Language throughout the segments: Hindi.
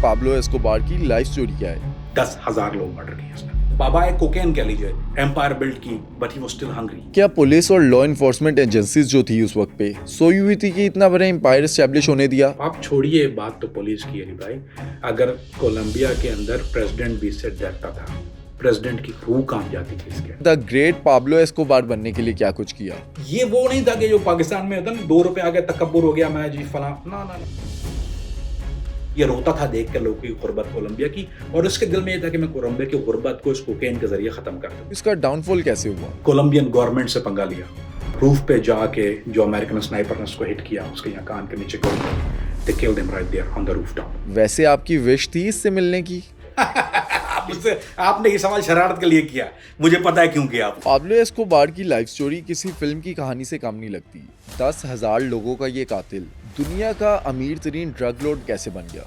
पाब्लो एस्कोबार की लाइफ स्टोरी क्या है। 10,000 लोग मर्डर किए उसने। बाबा एक कोकेन कह लीजिए, एम्पायर बिल्ड की, but he was still hungry. क्या पुलिस और लॉ इन्फोर्समेंट एजेंसीज जो थी उस वक्त पे सोई हुई थी कि इतना बड़ा एम्पायर एस्टैब्लिश होने दिया? आप छोड़िए बात तो पुलिस की है नहीं भाई। अगर कोलंबिया के अंदर प्रेसिडेंट भी इससे डरता था, प्रेसिडेंट की रूह कांप जाती थी इसके। द ग्रेट पाब्लो एस्कोबार बनने के लिए क्या कुछ किया? ये वो नहीं था कि जो पाकिस्तान में होता ना, 2 रुपए आ गए तकब्बुर हो गया, मैं जी फला ना ना ना। ये रोता था देख कर लोगों की गुर्बत कोलंबिया की, और उसके दिल में ये था कि मैं कोलंबिया की गुर्बत को इस कोकेन के जरिए खत्म कर दूं। इसका डाउनफॉल कैसे हुआ? कोलंबियन गवर्नमेंट से पंगा लिया। रूफ पे जाके जो अमेरिकन स्नाइपर ने उसको हिट किया, उसके यहाँ कान के नीचे गोली मारी। They killed him right there on the rooftop. वैसे आपकी विश थी इससे मिलने की? मुझसे आपने ये सवाल शरारत के लिए किया, मुझे पता है क्यों किया। पाब्लो एस्कोबार की लाइफ स्टोरी किसी फिल्म की कहानी से कम नहीं लगती। 10,000 लोगों का ये कातिल दुनिया का अमीर तरीन ड्रग लॉर्ड कैसे बन गया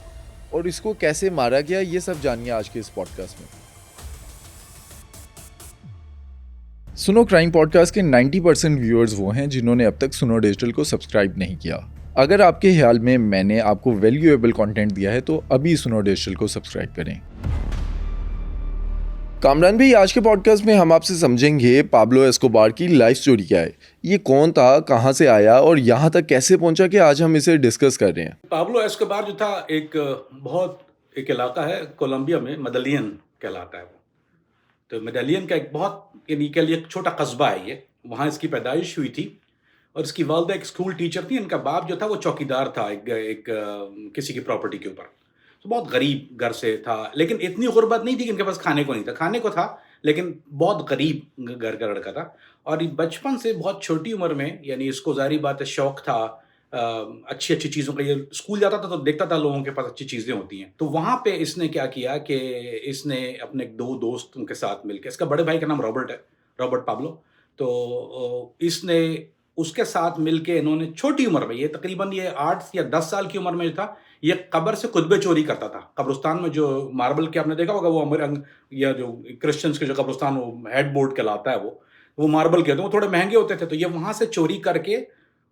और इसको कैसे मारा गया, ये सब जानिए आज के इस पॉडकास्ट में। सुनो क्राइम पॉडकास्ट के 90% व्यूअर्स वो हैं जिन्होंने अब तक सुनो डिजिटल को सब्सक्राइब नहीं किया। अगर आपके ख्याल में मैंने आपको वैल्यूएबल कंटेंट दिया है तो अभी सुनो डिजिटल को सब्सक्राइब करें। कामरान भाई, आज के पॉडकास्ट में हम आपसे समझेंगे पाब्लो एस्कोबार की लाइफ स्टोरी क्या है, ये कौन था, कहाँ से आया और यहाँ तक कैसे पहुँचा कि आज हम इसे डिस्कस कर रहे हैं। पाब्लो एस्कोबार जो था एक इलाका है कोलंबिया में, मेडेलियन कहलाता है वो। तो मेडेलियन का एक बहुत के लिए एक छोटा कस्बा है ये, वहाँ इसकी पैदाइश हुई थी। और इसकी वालदा एक स्कूल टीचर थी, इनका बाप जो था वो चौकीदार था एक किसी की प्रॉपर्टी के ऊपर। तो बहुत गरीब घर से था, लेकिन इतनी गुर्बत नहीं थी कि इनके पास खाने को नहीं था। खाने को था, लेकिन बहुत गरीब घर का लड़का था। और बचपन से बहुत छोटी उम्र में, यानी इसको ज़ाहिर बात है शौक था अच्छी अच्छी चीज़ों का। ये स्कूल जाता था तो देखता था लोगों के पास अच्छी चीज़ें होती हैं। तो वहाँ पे इसने क्या किया कि इसने अपने 2 दोस्तों के साथ मिलकर, इसका बड़े भाई का नाम रॉबर्ट है, रॉबर्ट पाब्लो। तो इसने उसके साथ मिलके इन्होंने छोटी उम्र में, ये तकरीबन ये 8 या 10 साल की उम्र में था, ये कब्र से कुतबे चोरी करता था। कब्रिस्तान में जो मार्बल के आपने देखा होगा, वो या जो क्रिश्चियंस के जो कब्रिस्तान वो हेड बोर्ड कहलाता है, वो मार्बल के होते हैं, वो थोड़े महंगे होते थे। तो ये वहाँ से चोरी करके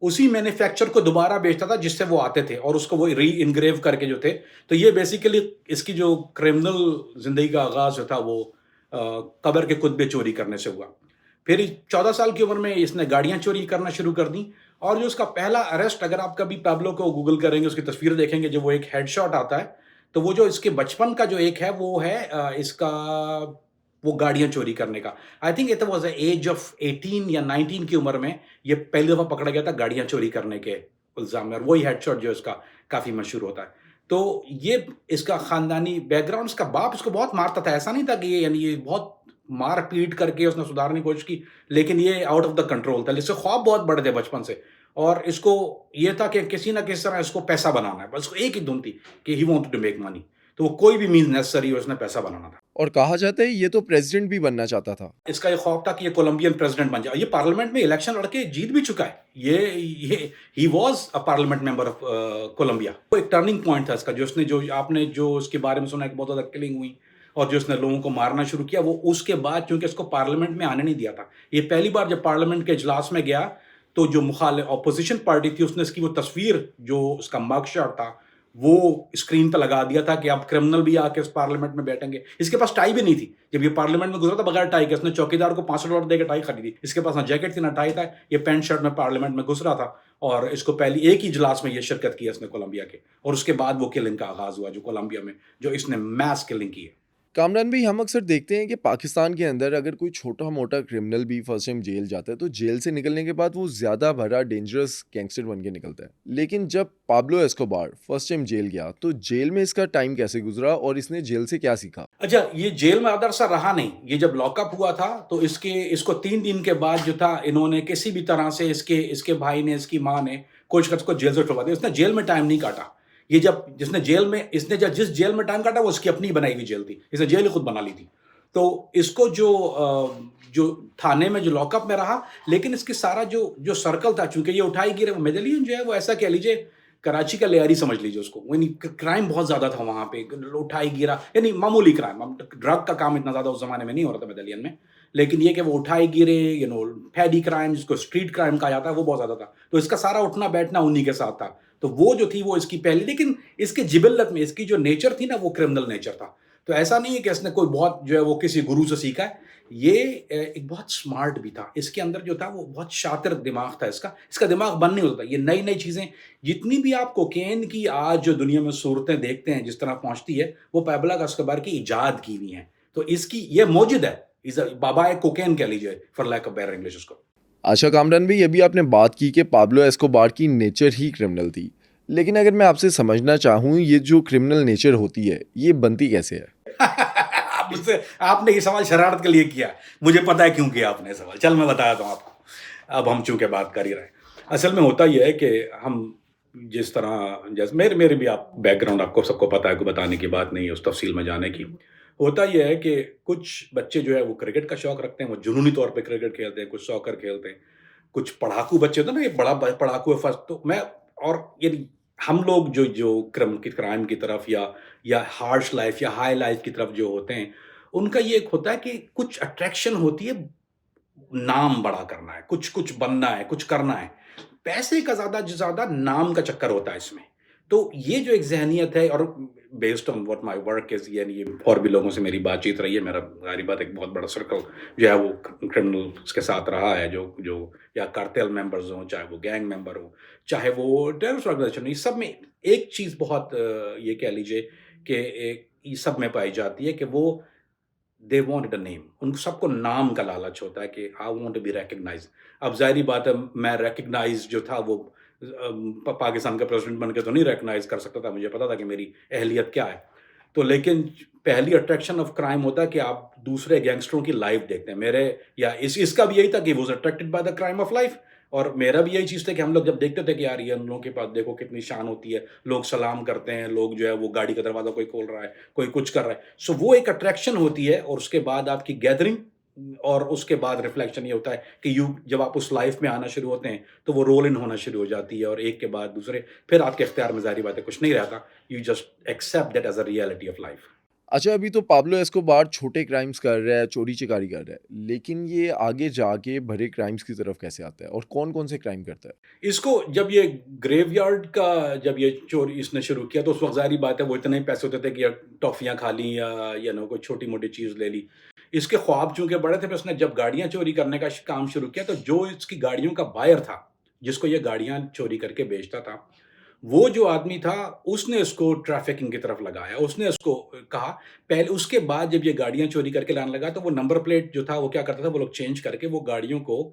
उसी मैन्युफैक्चर को दोबारा बेचता था जिससे वो आते थे, और उसको वो री इनग्रेव करके जो थे। तो ये बेसिकली इसकी जो क्रिमिनल जिंदगी का आगाज जो था वो कब्र के कुतबे चोरी करने से हुआ। फिर 14 साल की उम्र में इसने गाड़ियां चोरी करना शुरू कर दी। और जो उसका पहला अरेस्ट, अगर आप कभी पाब्लो को गूगल करेंगे, उसकी तस्वीर देखेंगे, जो वो एक हेडशॉट आता है, तो वो जो इसके बचपन का जो एक है वो है इसका वो गाड़ियां चोरी करने का। I think it was the age of 18 या 19 की उम्र में ये पहली दफा पकड़ा गया था गाड़ियां चोरी करने के इल्जाम में, और वही हेडशॉट जो इसका काफी मशहूर होता है। तो ये इसका खानदानी बैकग्राउंड, इसका बाप इसको बहुत मारता था। ऐसा नहीं था कि ये बहुत मार पीट करके उसने सुधारने की कोशिश की, लेकिन ये आउट ऑफ द कंट्रोल था। इससे ख्वाब बहुत बड़े थे बचपन से, और इसको ये था कि किसी ना किसी तरह इसको पैसा बनाना है। बस उसको एक ही धुन थी कि he wanted to make money. तो वो कोई भी मींस नेसेसरी उसने पैसा बनाना था। और कहा जाता है ये तो प्रेसिडेंट भी बनना चाहता था। इसका ये ख्वाब था कि ये कोलंबियन प्रेसिडेंट बन जाए। ये पार्लियामेंट में इलेक्शन लड़के जीत भी चुका है। ये he was a parliament member of Colombia. वो एक टर्निंग पॉइंट था इसका, जो आपने जो उसके बारे में सुना है कि बहुत ज़्यादा किलिंग हुई और जो उसने लोगों को मारना शुरू किया, वो उसके बाद, क्योंकि इसको पार्लियामेंट में आने नहीं दिया था। ये पहली बार जब पार्लियामेंट के इजलास में गया तो जो मुखालिफ ऑपोजिशन पार्टी थी उसने इसकी वो तस्वीर, जो उसका मगशॉट था, वो स्क्रीन पर लगा दिया था कि अब क्रिमिनल भी आके इस पार्लियामेंट में बैठेंगे। इसके पास टाई भी नहीं थी जब ये पार्लियामेंट में गुजरा था, बगैर टाई के। इसने चौकीदार को $500 देकर टाई खरीदी। इसके पास ना जैकेट थी ना टाई था, ये पैंट शर्ट में पार्लियामेंट में घुस रहा था। और इसको पहली एक ही इजलास में ये शिरकत की इसने कोलंबिया के, और उसके बाद वो किलिंग का आगाज हुआ जो कोलंबिया में, जो इसने मैस किलिंग की है। कामरान भाई, हम अक्सर देखते हैं कि पाकिस्तान के अंदर अगर कोई छोटा मोटा क्रिमिनल भी फर्स्ट टाइम जेल जाता है तो जेल से निकलने के बाद वो ज्यादा बड़ा डेंजरस गैंगस्टर बन के निकलता है। लेकिन जब Pablo Escobar first time jail गया तो जेल में इसका टाइम कैसे गुजरा और इसने जेल से क्या सीखा? अच्छा, ये जेल में अदरसा रहा नहीं। ये जब लॉकअप हुआ था तो इसको 3 दिन के बाद जो था, इन्होंने किसी भी तरह से इसके भाई ने, इसकी माँ ने कोशिश कर इसको जेल से छुड़वा दिया। इसने जेल में टाइम नहीं काटा। ये जब जिसने जिस जेल में टाइम काटा वो उसकी अपनी बनाई हुई जेल थी। इसने जेल ही खुद बना ली थी। तो इसको जो थाने में जो लॉकअप में रहा, लेकिन इसके सारा जो सर्कल था, चूंकि ये उठाई गिरे, वो मेडेलियन जो है वो ऐसा कह लीजिए कराची का लेआरी समझ लीजिए उसको। यानी क्राइम बहुत ज्यादा था वहां पे, उठाई गिरा, यानी मामूली क्राइम। ड्रग का काम इतना ज्यादा उस जमाने में नहीं हो रहा था मेडेलियन में, लेकिन ये कि वो उठाई गिरे, पैडी क्राइम जिसको स्ट्रीट क्राइम कहा जाता है, वो बहुत ज्यादा था। तो इसका सारा उठना बैठना उन्हीं के साथ था। तो वो जो थी वो इसकी पहली, लेकिन इसके जिबल्लत में इसकी जो नेचर थी ना वो क्रिमिनल नेचर था। तो ऐसा नहीं है कि इसने कोई बहुत जो है वो किसी गुरु से सीखा है। ये एक बहुत स्मार्ट भी था। इसके अंदर जो था वो बहुत शातिर दिमाग था इसका। इसका दिमाग बंद नहीं होता। ये नई-नई चीज़ें जितनी भी आप कोकेन की आज जो दुनिया में सूरतें देखते हैं, जिस तरह पहुँचती है, वो पैब्लो एस्कोबार की इजाद की हुई हैं। तो इसकी ये मौजूद है। इज़ अ बाबा कोकेन कह लीजिए for lack of better English उसको। अच्छा कामरान भाई, अभी आपने बात की कि पाब्लो एस्कोबार की नेचर ही क्रिमिनल थी। लेकिन अगर मैं आपसे समझना चाहूँ, ये जो क्रिमिनल नेचर होती है, ये बनती कैसे है? आप मुझसे आपने ये सवाल शरारत के लिए किया। मुझे पता है क्यों किया आपने ये सवाल। चल मैं बताता हूँ आपको। अब हम चूँकि बात कर ही रहे हैं। असल में होता ये है कि हम जिस तरह जैसे मेरे मेरे भी आप बैकग्राउंड आपको सबको पता है, कोई बताने की बात नहीं है उस तफ़सील में जाने की। होता ये है कि कुछ बच्चे जो है वो क्रिकेट का शौक रखते हैं, वो जुनूनी तौर पे क्रिकेट खेलते हैं, कुछ सॉकर खेलते हैं। कुछ पढ़ाकू बच्चे होते हैं ना, ये बड़ा पढ़ाकू है फर्स्ट, तो मैं और यानी हम लोग जो जो क्राइम की तरफ या हार्श लाइफ या हाई लाइफ की तरफ जो होते हैं, उनका ये एक होता है कि कुछ अट्रैक्शन होती है, नाम बड़ा करना है, कुछ कुछ बनना है, कुछ करना है। पैसे का ज़्यादा नाम का चक्कर होता है इसमें। तो ये जो एक ज़हनियत है, और based on what my work is, यानी ये और भी लोगों से मेरी बातचीत रही है, मेरा ज़ाहिर बात एक बहुत बड़ा सर्कल जो है वो क्रिमिनल्स के साथ रहा है, जो जो या कार्टेल मेंबर्स हों, चाहे वो गैंग मेंबर हो, चाहे वो टेररिस्ट ऑर्गेनाइजेशन हो, ये सब में एक चीज़ बहुत ये कह लीजिए कि एक ये सब में पाई जाती है कि वो दे वांटेड अ नेम। उन सबको नाम का लालच होता है कि I want to be recognised. अब ज़ाहिर-सी बात है, मैं रिकॉग्नाइज़ जो था वो पाकिस्तान का प्रेसिडेंट बन के तो नहीं रिकॉग्नाइज़ कर सकता था। मुझे पता था कि मेरी अहलियत क्या है। तो लेकिन पहली अट्रैक्शन ऑफ क्राइम होता है कि आप दूसरे गैंगस्टरों की लाइफ़ देखते हैं। मेरे या इसका भी यही था कि he was attracted by the crime of life, और मेरा भी यही चीज़ था कि हम लोग जब देखते थे कि यार ये हम लोगों के पास देखो कितनी शान होती है, लोग सलाम करते हैं, लोग जो है वो गाड़ी का दरवाज़ा कोई खोल रहा है, कोई कुछ कर रहा है। सो वो एक अट्रैक्शन होती है, और उसके बाद आपकी गैदरिंग, और उसके बाद रिफ्लेक्शन ये होता है कि यू जब आप उस लाइफ़ में आना शुरू होते हैं, तो वो रोल इन होना शुरू हो जाती है, और एक के बाद दूसरे, फिर आपके इख्तियार में ज़ाहिर बात है कुछ नहीं रहता। You just accept that as a reality of life. अच्छा, अभी तो पाब्लो एस्कोबार छोटे क्राइम्स कर रहा है, चोरी-चकारी कर रहा है, लेकिन ये आगे जाके बड़े क्राइम्स की तरफ कैसे आता है और कौन-कौन से क्राइम करता है? इसको जब ये ग्रेवयार्ड का जब ये चोरी इसने शुरू किया, तो उस वक़्त ज़ाहिर-सी बात है वो इतने ही पैसे होते थे कि या टॉफ़ियाँ खा ली या नो कोई छोटी-मोटी चीज़ ले ली। इसके ख्वाब चूँकि बड़े थे, फिर उसने जब गाड़ियाँ चोरी करने का श काम शुरू किया, तो जो इसकी गाड़ियों का बायर था, जिसको ये गाड़ियाँ चोरी करके बेचता था, वो जो आदमी था, उसने इसको ट्रैफ़िकिंग की तरफ लगाया। उसने उसको कहा, पहले उसके बाद जब ये गाड़ियाँ चोरी करके लाने लगा, तो वो नंबर प्लेट जो था वो क्या करता था, वो लोग चेंज करके वो गाड़ियों को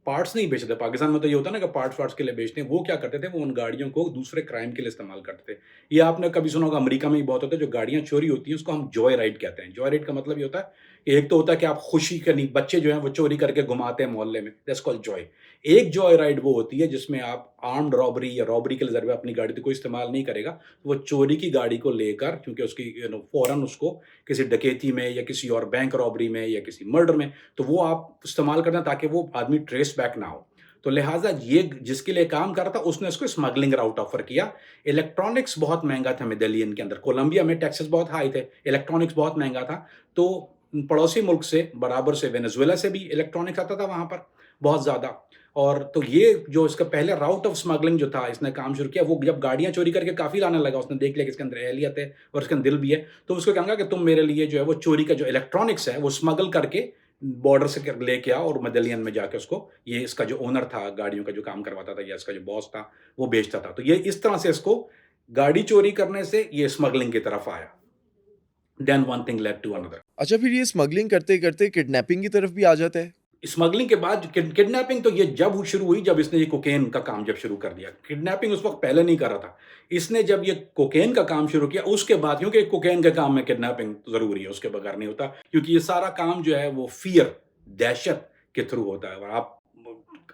पार्ट्स नहीं बेचते थे। पाकिस्तान में तो ये होता है ना कि पार्ट्स-वार्ट्स के लिए बेचते हैं। वो क्या करते थे, वो उन गाड़ियों को दूसरे क्राइम के लिए इस्तेमाल करते थे। ये आपने कभी सुना होगा, अमेरिका में भी बहुत होता है, जो गाड़ियाँ चोरी होती हैं उसको हम जॉय राइड कहते हैं। जॉय राइड का मतलब ये होता है कि एक तो होता है कि आप खुशी करनी, बच्चे जो हैं वो चोरी करके घुमाते हैं मोहल्ले में, दैट्स कॉल्ड जॉय। एक जॉय राइड वो होती है जिसमें आप आर्म्ड रॉबरी या रॉबरी के लिए ज़रूर अपनी गाड़ी तो कोई इस्तेमाल नहीं करेगा। वो चोरी की गाड़ी को लेकर, क्योंकि उसकी फ़ौरन उसको किसी डकैती में या किसी और बैंक रॉबरी में या किसी मर्डर में, तो वो आप इस्तेमाल करना ताकि वो आदमी ट्रेस बैक ना हो। तो लिहाज़ा ये जिसके लिए काम कर रहा था, उसने उसको स्मगलिंग राउट ऑफ़र किया। इलेक्ट्रॉनिक्स बहुत महँगा था मेडेलियन के अंदर। कोलंबिया में टैक्सेस बहुत हाई थे, इलेक्ट्रॉनिक्स बहुत महँगा था। तो पड़ोसी मुल्क से बराबर से वेनेज़ुएला से भी इलेक्ट्रॉनिक्स आता था वहाँ पर, बहुत ज़्यादा। और तो ये जो इसका पहले राउट ऑफ स्मगलिंग जो था, इसने काम शुरू किया, वो जब गाड़ियाँ चोरी करके काफ़ी लाने लगा, उसने देख लिया कि इसके अंदर एहलियत है और इसके अंदर दिल भी है, तो उसको क्या कहा कि तुम मेरे लिए जो है वो चोरी का जो इलेक्ट्रॉनिक्स है, वो स्मगल करके बॉर्डर से लेके आओ, और मेडेलियन में जाके उसको, ये इसका जो ओनर था, गाड़ियों का जो काम करवाता था या इसका जो बॉस था, वो बेचता था। तो ये इस तरह से इसको गाड़ी चोरी करने से ये स्मगलिंग की तरफ आया। Then one thing led to another. अच्छा, फिर ये स्मगलिंग करते-करते किडनैपिंग की तरफ भी आ जाता है? स्मगलिंग के बाद किडनैपिंग तो ये जब शुरू हुई, जब इसने ये कोकेन का काम जब शुरू कर दिया। किडनैपिंग उस वक़्त पहले नहीं कर रहा था। इसने जब ये कोकेन का काम शुरू किया, उसके बाद, क्योंकि कोकेन के काम में किडनैपिंग ज़रूरी है, उसके बगैर नहीं होता। क्योंकि ये सारा काम जो है वो फ़ियर, दहशत के थ्रू होता है, और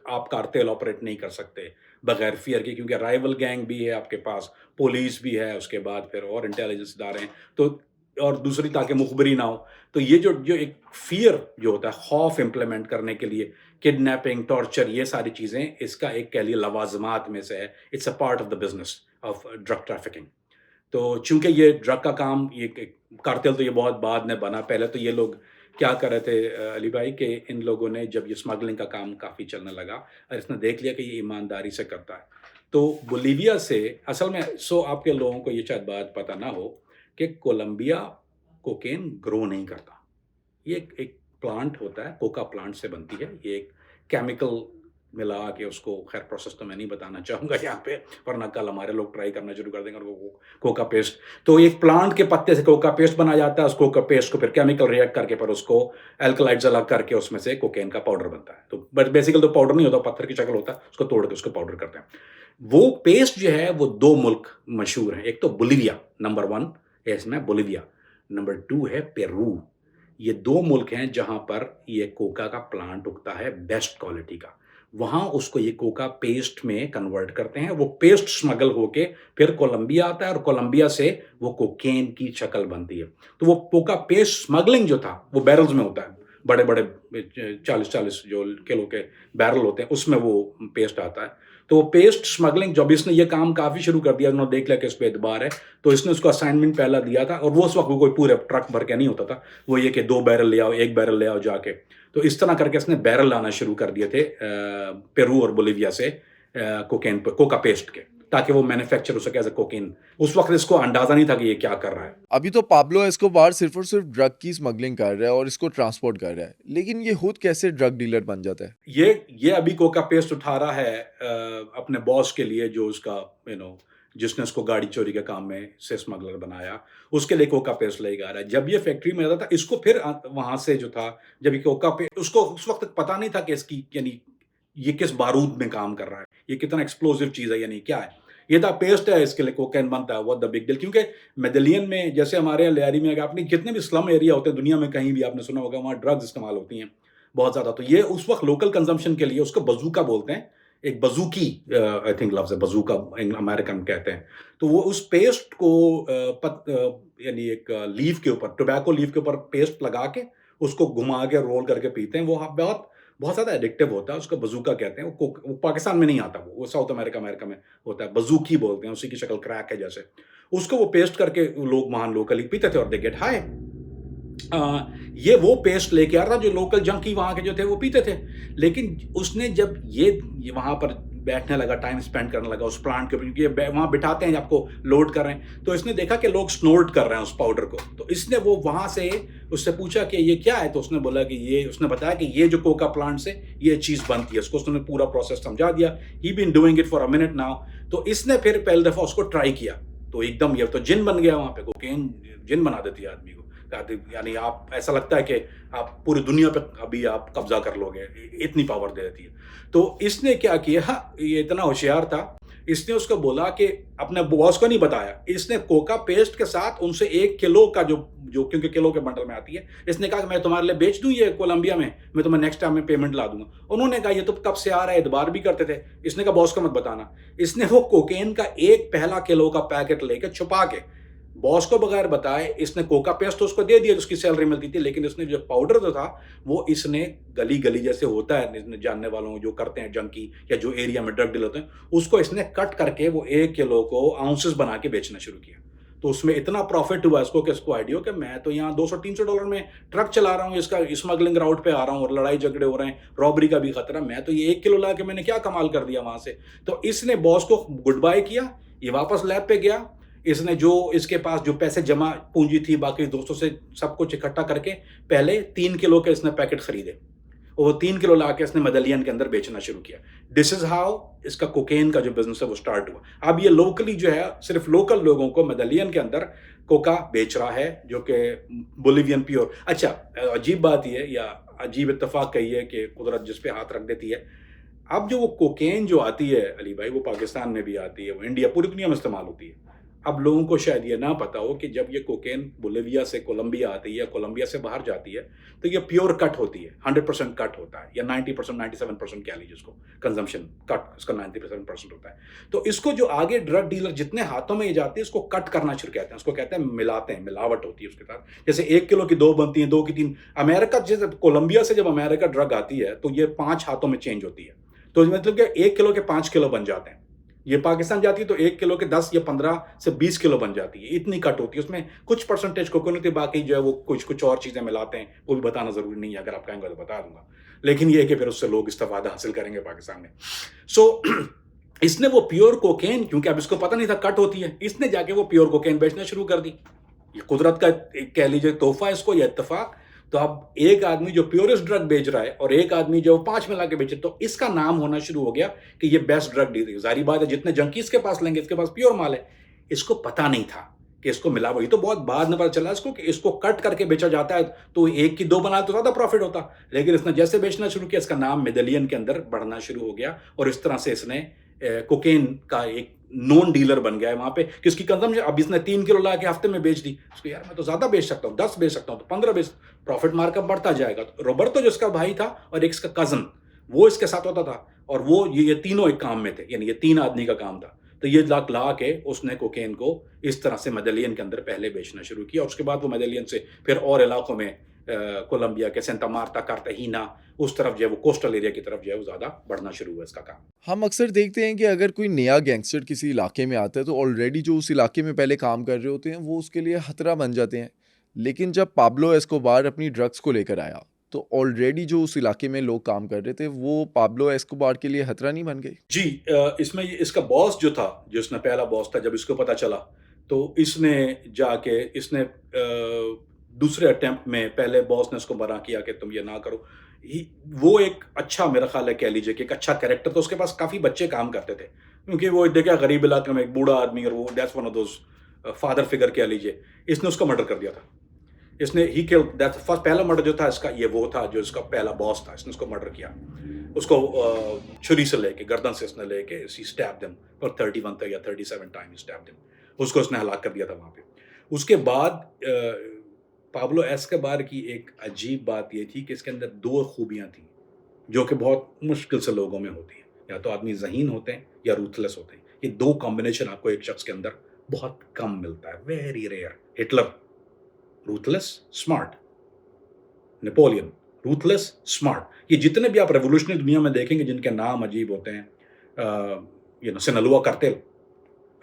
आप कार्टेल ऑपरेट नहीं कर सकते बगैर फ़ियर के, क्योंकि राइवल गैंग भी है आपके पास, पुलिस भी है, उसके बाद फिर और इंटेलिजेंस इदारे हैं। तो और दूसरी ताकि मुखबिरी ना हो। तो ये जो जो एक फ़ियर जो होता है, खौफ इम्प्लीमेंट करने के लिए किडनैपिंग, टॉर्चर, ये सारी चीज़ें इसका एक कह लिए लवाज़िमात में से है। It's a part of the business of drug trafficking. तो चूँकि ये ड्रग का काम, ये एक कार्टेल तो ये बहुत बाद में बना। पहले तो ये लोग क्या कर रहे थे अली भाई, कि इन लोगों ने जब ये स्मगलिंग का काम काफ़ी चलने लगा और इसने देख लिया कि ये ईमानदारी से करता है, तो बोलीविया से असल में आपके लोगों को ये शायद बात पता ना हो कि कोलंबिया कोकेन ग्रो नहीं करता। ये एक प्लांट होता है, कोका प्लांट से बनती है। ये एक केमिकल मिला के उसको, खैर प्रोसेस तो मैं नहीं बताना चाहूँगा यहाँ पे, वरना कल हमारे लोग ट्राई करना शुरू कर देंगे और वो कोका पेस्ट। तो एक प्लांट के पत्ते से कोका पेस्ट बनाया जाता है। उस कोका पेस्ट को फिर केमिकल रिएक्ट करके फिर उसको एल्कलाइड्स अलग करके उसमें से कोकेन का पाउडर बनता है। तो बट बेसिकली तो पाउडर नहीं होता, पत्थर की शक्ल होता है, उसको तोड़ के उसको पाउडर करते हैं। वो पेस्ट जो है वो 2 मुल्क मशहूर हैं। एक तो बोलीविया नंबर 1 है इसमें, बोलीविया। नंबर 2 है पेरू। ये 2 मुल्क हैं जहाँ पर ये कोका का प्लांट उगता है बेस्ट क्वालिटी का। वहाँ उसको ये कोका पेस्ट में कन्वर्ट करते हैं। वो पेस्ट स्मगल होके फिर कोलंबिया आता है और कोलंबिया से वो कोकेन की शक्ल बनती है। तो वो कोका पेस्ट स्मगलिंग जो था वो बैरल्स में होता है, बड़े-बड़े 40-40 जो किलो के बैरल होते हैं, उसमें वो पेस्ट आता है। तो वो पेस्ट स्मगलिंग, जब इसने ये काम काफ़ी शुरू कर दिया, उन्होंने देख लिया कि इस पे एतबार है, तो इसने उसको असाइनमेंट पहला दिया था। और वो उस वक्त कोई पूरे ट्रक भर के नहीं होता था, वो ये कि 2 बैरल ले आओ, 1 बैरल ले आओ जाके। तो इस तरह करके इसने बैरल लाना शुरू कर दिए थे पेरू और बोलीविया से कोकेन कोका पेस्ट के, ताकि वो मैन्युफैक्चर हो सके एज अ कोकेन। उस वक्त इसको अंदाजा नहीं था कि ये क्या कर रहा है। अभी तो पाब्लो एस्कोबार सिर्फ और सिर्फ ड्रग की स्मगलिंग कर रहा है और इसको ट्रांसपोर्ट कर रहा है, लेकिन ये खुद कैसे ड्रग डीलर बन जाता है? ये अभी कोका पेस्ट उठा रहा है अपने बॉस के लिए, जो उसका जिसने उसको गाड़ी चोरी के काम में से स्मगलर बनाया, उसके लिए कोका पेस्ट लेके आ रहा है। जब ये फैक्ट्री में आता था, इसको फिर वहां से जो था, जब ये कोका पेस्ट, उसको उस वक्त तक पता नहीं था कि इसकी यानी ये किस बारूद में काम कर रहा है, ये कितना एक्सप्लोसिव चीज है, यानी क्या है। ये था पेस्ट है, इसके लिए कोकेन बनता है, व्हाट द बिग डील। क्योंकि मेडेलियन में, जैसे हमारे यहाँ लियारी में, आपने जितने भी स्लम एरिया होते हैं दुनिया में, कहीं भी आपने सुना होगा, वहाँ ड्रग्स इस्तेमाल होती हैं बहुत ज़्यादा। तो ये उस वक्त लोकल कंजम्पशन के लिए, उसको बजूका बोलते हैं, एक बजूकी आई थिंक लफ्ज़ है, बजूका अमेरिकन कहते हैं। तो वो उस पेस्ट को यानी एक लीफ के ऊपर, टोबैको लीफ के ऊपर पेस्ट लगा के उसको घुमा के रोल करके पीते हैं। वो बहुत बहुत ज़्यादा एडिक्टिव होता है, उसको बजूका कहते हैं। वो पाकिस्तान में नहीं आता, वो साउथ अमेरिका में होता है, बजूकी बोलते हैं, उसी की शक्ल क्रैक है जैसे। उसको वो पेस्ट करके लोग वहाँ लोकली पीते थे और दे गेट हाई। ये वो पेस्ट लेके आ रहा था जो लोकल जंकी वहाँ के जो थे वो पीते थे। लेकिन उसने जब ये वहाँ पर बैठने लगा, टाइम स्पेंड करने लगा उस प्लांट के ऊपर, क्योंकि वहाँ बिठाते हैं, आपको लोड कर रहे हैं, तो इसने देखा कि लोग स्नोर्ट कर रहे हैं उस पाउडर को। तो इसने वो वहाँ से उससे पूछा कि ये क्या है, तो उसने बोला कि ये, उसने बताया कि ये जो कोका प्लांट से ये चीज़ बनती है। उसको उसने पूरा प्रोसेस समझा दिया। He been doing it for a minute now. तो इसने फिर पहली दफ़ा उसको ट्राई किया, तो एकदम ये तो जिन बन गया वहाँ पे। कोकेन जिन बना देती है आदमी को, यानी आप, ऐसा लगता है कि आप पूरी दुनिया पे अभी आप कब्जा कर लोगे, इतनी पावर दे देती है। तो इसने क्या किया, ये इतना होशियार था, इसने उसको बोला कि अपने बॉस को नहीं बताया, इसने कोका पेस्ट के साथ उनसे 1 किलो का जो क्योंकि किलो के बंडल में आती है, इसने कहा कि मैं तुम्हारे लिए बेच दूं ये कोलंबिया में, मैं तुम्हें नेक्स्ट टाइम में पेमेंट ला दूंगा। उन्होंने कहा ये तो कब से आ रहा है, एतबार भी करते थे। इसने कहा बॉस को मत बताना। इसने वो कोकेन का एक पहला किलो का पैकेट लेकर छुपा के बॉस को बगैर बताए इसने कोका पेस्ट तो उसको दे दिया, उसकी सैलरी मिलती थी। लेकिन इसने जो पाउडर जो था वो इसने गली गली जैसे होता है, जानने वालों जो करते हैं जंकी या जो एरिया में ड्रग डील होते हैं, उसको इसने कट करके वो 1 किलो को आउंसेस बना के बेचना शुरू किया। तो उसमें इतना प्रॉफिट हुआ इसको कि इसको आइडिया कि मैं तो यहाँ $200-300 में ट्रक चला रहा हूँ, इसका स्मगलिंग राउट पे आ रहा हूँ और लड़ाई झगड़े हो रहे हैं, रॉबरी का भी खतरा, मैं तो ये 1 किलो ला के मैंने क्या कमाल कर दिया वहाँ से। तो इसने बॉस को गुड बाय किया, ये वापस लैब पे गया। इसने जो इसके पास जो पैसे जमा पूंजी थी बाकी दोस्तों से सब कुछ इकट्ठा करके पहले 3 किलो के इसने पैकेट खरीदे और 3 किलो ला के इसने मेडेलियन के अंदर बेचना शुरू किया। दिस इज हाउ इसका कोकेन का जो बिजनेस है वो स्टार्ट हुआ। अब ये लोकली जो है सिर्फ लोकल लोगों को मेडेलियन के अंदर कोका बेच रहा है, जो कि बोलिवियन प्योर। अच्छा, अजीब बात ये, या अजीब इत्तेफाक कहिए कि कुदरत जिस पे हाथ रख देती है, अब जो वो कोकेन जो आती है अली भाई, वो पाकिस्तान में भी आती है, वो इंडिया, पूरी दुनिया में इस्तेमाल होती है। अब लोगों को शायद ये ना पता हो कि जब ये कोकेन बोलिविया से कोलंबिया आती है या कोलंबिया से बाहर जाती है, तो ये प्योर कट होती है, 100% कट होता है, या 90%, 97% कह लीजिए उसको, कंजम्पशन कट इसका 97% होता है। तो इसको जो आगे ड्रग डीलर जितने हाथों में ये जाती है, इसको कट करना शुरू कहते हैं, उसको कहते हैं मिलाते हैं, मिलावट होती है उसके साथ। जैसे 1 किलो की 2 बनती हैं, 2 की 3। अमेरिका, जैसे कोलंबिया से जब अमेरिका ड्रग आती है तो ये 5 हाथों में चेंज होती है, तो मतलब कि 1 किलो के 5 किलो बन जाते हैं। ये पाकिस्तान जाती है तो 1 किलो के 10 या 15 से 20 किलो बन जाती है, इतनी कट होती है। उसमें कुछ परसेंटेज कोकोनट होती है, बाकी जो है वो कुछ और चीज़ें मिलाते हैं, वो भी बताना ज़रूरी नहीं है, अगर आप कहेंगे तो बता दूंगा। लेकिन ये है कि फिर उससे लोग इस्तेफादा हासिल करेंगे पाकिस्तान में। सो इसने वो प्योर कोकेन, क्योंकि अब इसको पता नहीं था कट होती है, इसने जाके वो प्योर कोकेन बेचना शुरू कर दी। ये कुदरत का एक कह लीजिए तोहफा इसको, या इत्तेफाक। तो अब एक आदमी जो प्योरेस्ट ड्रग बेच रहा है और एक आदमी जो 5 मिला के बेचे, तो इसका नाम होना शुरू हो गया कि ये बेस्ट ड्रग डीलर। जाहिर बात है, जितने जंकीज के पास लेंगे, इसके पास प्योर माल है। इसको पता नहीं था कि इसको मिला वही, तो बहुत बाद में पता चला इसको कि इसको कट करके बेचा जाता है, तो एक की 2 बना तो ज़्यादा प्रॉफिट होता। लेकिन इसने जैसे बेचना शुरू किया, इसका नाम मेडेलियन के अंदर बढ़ना शुरू हो गया, और इस तरह से इसने कोकेन का एक नॉन डीलर बन गया है वहां पे, कि उसकी कंजम्पशन, अब इसने 3 किलो ला के हफ्ते में बेच दी, उसको यार मैं तो ज्यादा बेच सकता हूँ, 10 बेच सकता हूँ, तो 15 बेच, प्रॉफिट मार्कअप बढ़ता जाएगा। तो रोबर्टो जो इसका भाई था और एक इसका कजन, वो इसके साथ होता था, और वो ये तीनों एक काम में थे, यानी ये 3 आदमी का काम था। तो ये लाख ला के उसने कोकेन को इस तरह से मेडेलियन के अंदर पहले बेचना शुरू किया, और उसके बाद वो मेडेलियन से फिर और इलाकों में, कोलंबिया के सेंटा मार्ता, कार्टाहीना, उस तरफ जो है वो कोस्टल एरिया की तरफ जो है वो ज़्यादा बढ़ना शुरू हुआ इसका काम। हम अक्सर देखते हैं कि अगर कोई नया गैंगस्टर किसी इलाके में आता है तो ऑलरेडी जो उस इलाके में पहले काम कर रहे होते हैं वो उसके लिए खतरा बन जाते हैं। लेकिन जब पाब्लो एस्कोबार अपनी ड्रग्स को लेकर आया तो ऑलरेडी जो उस इलाके में लोग काम कर रहे थे वो पाब्लो एस्कोबार के लिए खतरा नहीं बन गई। जी, इसमें इसका बॉस जो था, जो इसने पहला बॉस था, जब इसको पता चला, तो इसने जाके इसने दूसरे अटेम्प्ट में पहले बॉस ने उसको मना किया कि तुम ये ना करो। वो एक अच्छा, मेरा ख्याल है कह लीजिए कि एक अच्छा कैरेक्टर था, उसके पास काफ़ी बच्चे काम करते थे, क्योंकि वो देखा गरीब इलाके में एक बूढ़ा आदमी, और वो that's one of those father figure कह लीजिए, इसने उसका मर्डर कर दिया था। इसने ही किल्ड दैट फर्स्ट, पहला मर्डर जो था इसका, ये वो था जो इसका पहला बॉस था, इसने उसको मर्डर किया। उसको छुरी से लेके, गर्दन से इसने लेके सी स्टैब्ड हिम फॉर 31 या 37 टाइम स्टैब्ड हिम। उसको उसने हलाक कर दिया था वहाँ पे। उसके बाद पाब्लो एस्कोबार की एक अजीब बात ये थी कि इसके अंदर 2 खूबियाँ थीं, जो कि बहुत मुश्किल से लोगों में होती हैं। या तो आदमी ज़हीन होते हैं या रूथलेस होते हैं। ये 2 कॉम्बिनेशन आपको एक शख्स के अंदर बहुत कम मिलता है, very rare. Hitler ruthless, smart. Napoleon ruthless, smart. ये जितने भी आप रेवोल्यूशनरी दुनिया में देखेंगे जिनके नाम अजीब होते हैं, सिनालुआ कार्टेल,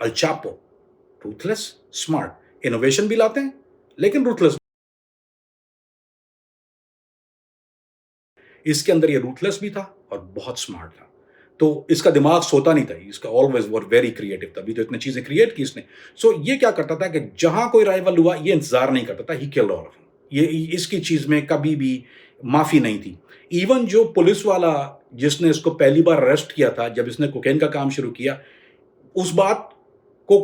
अल चापो, रूथलेस, स्मार्ट, इनोवेशन भी लाते हैं लेकिन रूथलेस। इसके अंदर ये रूथलेस भी था और बहुत स्मार्ट था। तो इसका दिमाग सोता नहीं था, इसका ऑलवेज वर वेरी क्रिएटिव था, अभी तो इतनी चीजें क्रिएट की इसने। सो ये क्या करता था कि जहां कोई राइवल हुआ, ये इंतजार नहीं करता था, he killed all of him. ये इसकी चीज में कभी भी माफी नहीं थी। इवन जो पुलिस वाला जिसने इसको पहली बार अरेस्ट किया था, जब इसने कोकेन का काम शुरू किया, उस बात को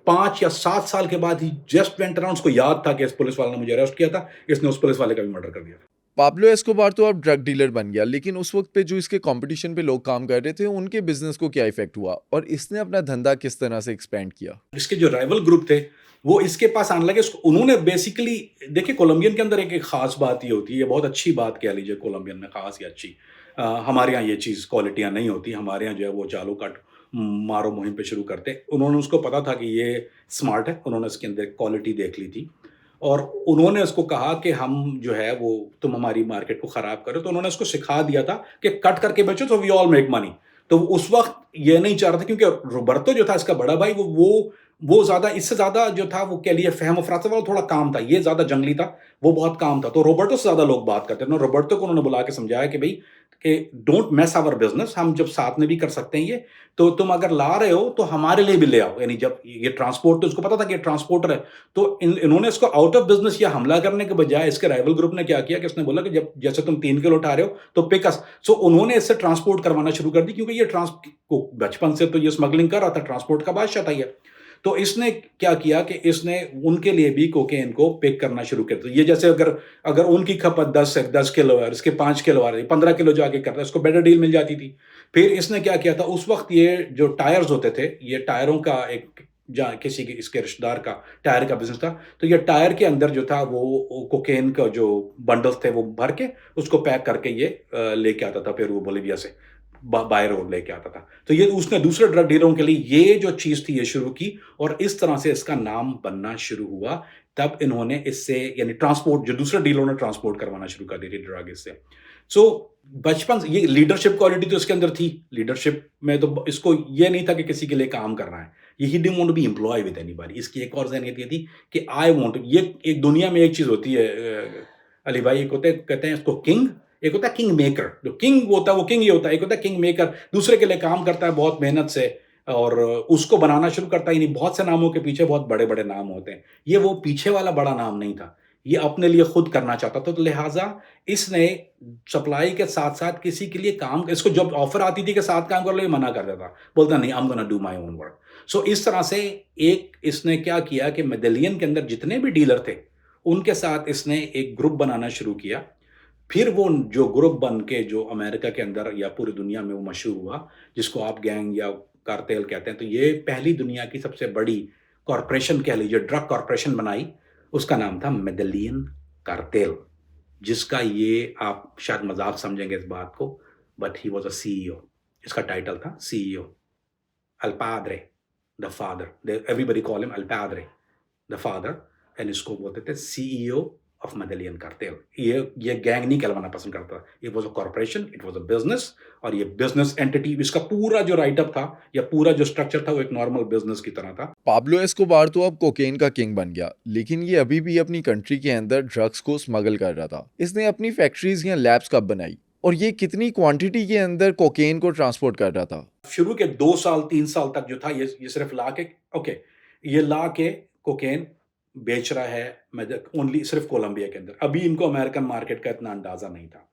5 या 7 साल के बाद ही जस्ट वेंट अराउंड, उसको याद था कि इस पुलिस वाले ने मुझे अरेस्ट किया था, इसने उस पुलिस वाले का भी मर्डर कर दिया था। पाब्लो एस्कोबार तो अब ड्रग डीलर बन गया, लेकिन उस वक्त पे जो इसके कंपटीशन पे लोग काम कर रहे थे उनके बिजनेस को क्या इफेक्ट हुआ और इसने अपना धंधा किस तरह से एक्सपेंड किया। इसके जो राइवल ग्रुप थे वो इसके पास आने लगे। उन्होंने बेसिकली, देखिए कोलंबियन के अंदर एक खास बात ये होती है, बहुत अच्छी बात कह लीजिए कोलंबियन में, खास या अच्छी। हमारे यहाँ ये चीज़ क्वालिटियाँ नहीं होती, हमारे यहाँ जो है वो चालू काट मारो मुहिम पे शुरू करते। उन्होंने उसको पता था कि ये स्मार्ट है, उन्होंने इसके अंदर क्वालिटी देख ली थी, और उन्होंने उसको कहा कि हम जो है वो, तुम हमारी मार्केट को ख़राब करो। तो उन्होंने उसको सिखा दिया था कि कट करके बेचो तो वी ऑल मेक मनी। तो उस वक्त ये नहीं चाह रहा था, क्योंकि रोबर्तो जो था इसका बड़ा भाई, वो ज़्यादा, इससे ज़्यादा जो था वो कह लिए फ़हम फ़रासे वाला थोड़ा काम था, ये ज़्यादा जंगली था, वो बहुत काम था। तो रोबर्टो से ज़्यादा लोग बात करते थे। रोबर्टो को उन्होंने बुला के समझाया कि भाई, कि डोंट मेस आवर बिजनेस, हम जब साथ में भी कर सकते हैं ये, तो तुम अगर ला रहे हो तो हमारे लिए भी ले आओ। यानी जब ये ट्रांसपोर्ट, तो उसको पता था कि ये ट्रांसपोर्टर है, तो इन्होंने इसको आउट ऑफ बिजनेस या हमला करने के बजाय इसके राइवल ग्रुप ने क्या किया कि इसने बोला कि जब जैसे तुम 3 किलो उठा रहे हो तो पिक अस। सो उन्होंने इससे ट्रांसपोर्ट करवाना शुरू कर दी, क्योंकि ये बचपन से तो ये स्मगलिंग कर रहा था, ट्रांसपोर्ट का बादशाह था ये। तो इसने क्या किया कि इसने उनके लिए भी कोकेन को पिक करना शुरू कर दिया। ये जैसे अगर अगर उनकी खपत 10 किलो है, इसके 5 किलो आ रही, 15 किलो जो आगे करता है, इसको बेटर डील मिल जाती थी। फिर इसने क्या किया था, उस वक्त ये जो टायर्स होते थे, ये टायरों का एक, जहाँ किसी के इसके रिश्तेदार का टायर का बिजनेस था, तो ये टायर के अंदर जो था वो कोकेन का जो बंडल्स थे वो भर के उसको पैक करके ये लेके आता था, पेरू बोलिविया से बाय रोड लेके आता था। तो ये उसने दूसरे ड्रग डीलरों के लिए ये जो चीज़ थी ये शुरू की, और इस तरह से इसका नाम बनना शुरू हुआ। तब इन्होंने इससे, यानी ट्रांसपोर्ट, जो दूसरे डीलरों ने ट्रांसपोर्ट करवाना शुरू कर दी थी ड्रग इससे। सो बचपन से ये लीडरशिप क्वालिटी तो इसके अंदर थी। लीडरशिप में तो इसको ये नहीं था कि किसी के लिए काम करना है, ये he didn't want to be employ with anybody. इसकी एक और ज़हनियत ये थी कि आई वांट, ये एक दुनिया में एक चीज़ होती है, अली भाई, एक होते कहते हैं इसको किंग, एक होता है किंग मेकर, जो किंग होता है वो किंग ही होता है, एक होता है किंग मेकर, दूसरे के लिए काम करता है बहुत मेहनत से और उसको बनाना शुरू करता है। यानी बहुत से नामों के पीछे बहुत बड़े-बड़े नाम होते हैं। ये वो पीछे वाला बड़ा नाम नहीं था। ये अपने लिए खुद करना चाहता था, तो लिहाज़ा इसने सप्लाई के साथ-साथ किसी के लिए काम, इसको जब ऑफ़र आती थी कि साथ काम कर लो, ये मना कर देता। बोलता नहीं, I am gonna do my own work. So इस तरह से एक इसने क्या किया कि मेडेलियन के अंदर जितने भी डीलर थे, उनके साथ इसने एक ग्रुप बनाना शुरू किया। फिर वो जो ग्रुप बन के जो अमेरिका के अंदर या पूरी दुनिया में वो मशहूर हुआ, जिसको आप गैंग या कार्टेल कहते हैं, तो ये पहली दुनिया की सबसे बड़ी कॉर्पोरेशन कह लीजिए, ड्रग कॉर्पोरेशन बनाई, उसका नाम था मेडेलियन कार्टेल, जिसका ये आप शायद मज़ाक समझेंगे इस बात को, but he was a CEO. इसका टाइटल था CEO, El Padre, the father, everybody call him El Padre, the father, and इसको बोलते थे सीईओ ऑफ मेडेलियन कार्टेल। ये गैंग नहीं कहलाना पसंद करता, it was a corporation, it was a business, और ये बिजनेस एंटिटी, इसका पूरा जो राइटअप था या पूरा जो स्ट्रक्चर था वो एक नॉर्मल बिजनेस की तरह था। पाब्लो एस्कोबार तो अब कोकेन का किंग बन गया, लेकिन ये अभी भी अपनी कंट्री के अंदर ड्रग्स को स्मगल कर रहा था। इसने अपनी फैक्ट्रीज या लैब्स कब बनाई और ये कितनी क्वांटिटी के अंदर कोकेन को ट्रांसपोर्ट कर रहा था? शुरू के 2 साल 3 साल तक जो था, ये सिर्फ ला के, ओके, ये ला के कोकेन बेच रहा है ओनली सिर्फ कोलंबिया के अंदर। अभी इनको अमेरिकन मार्केट का इतना अंदाजा नहीं था।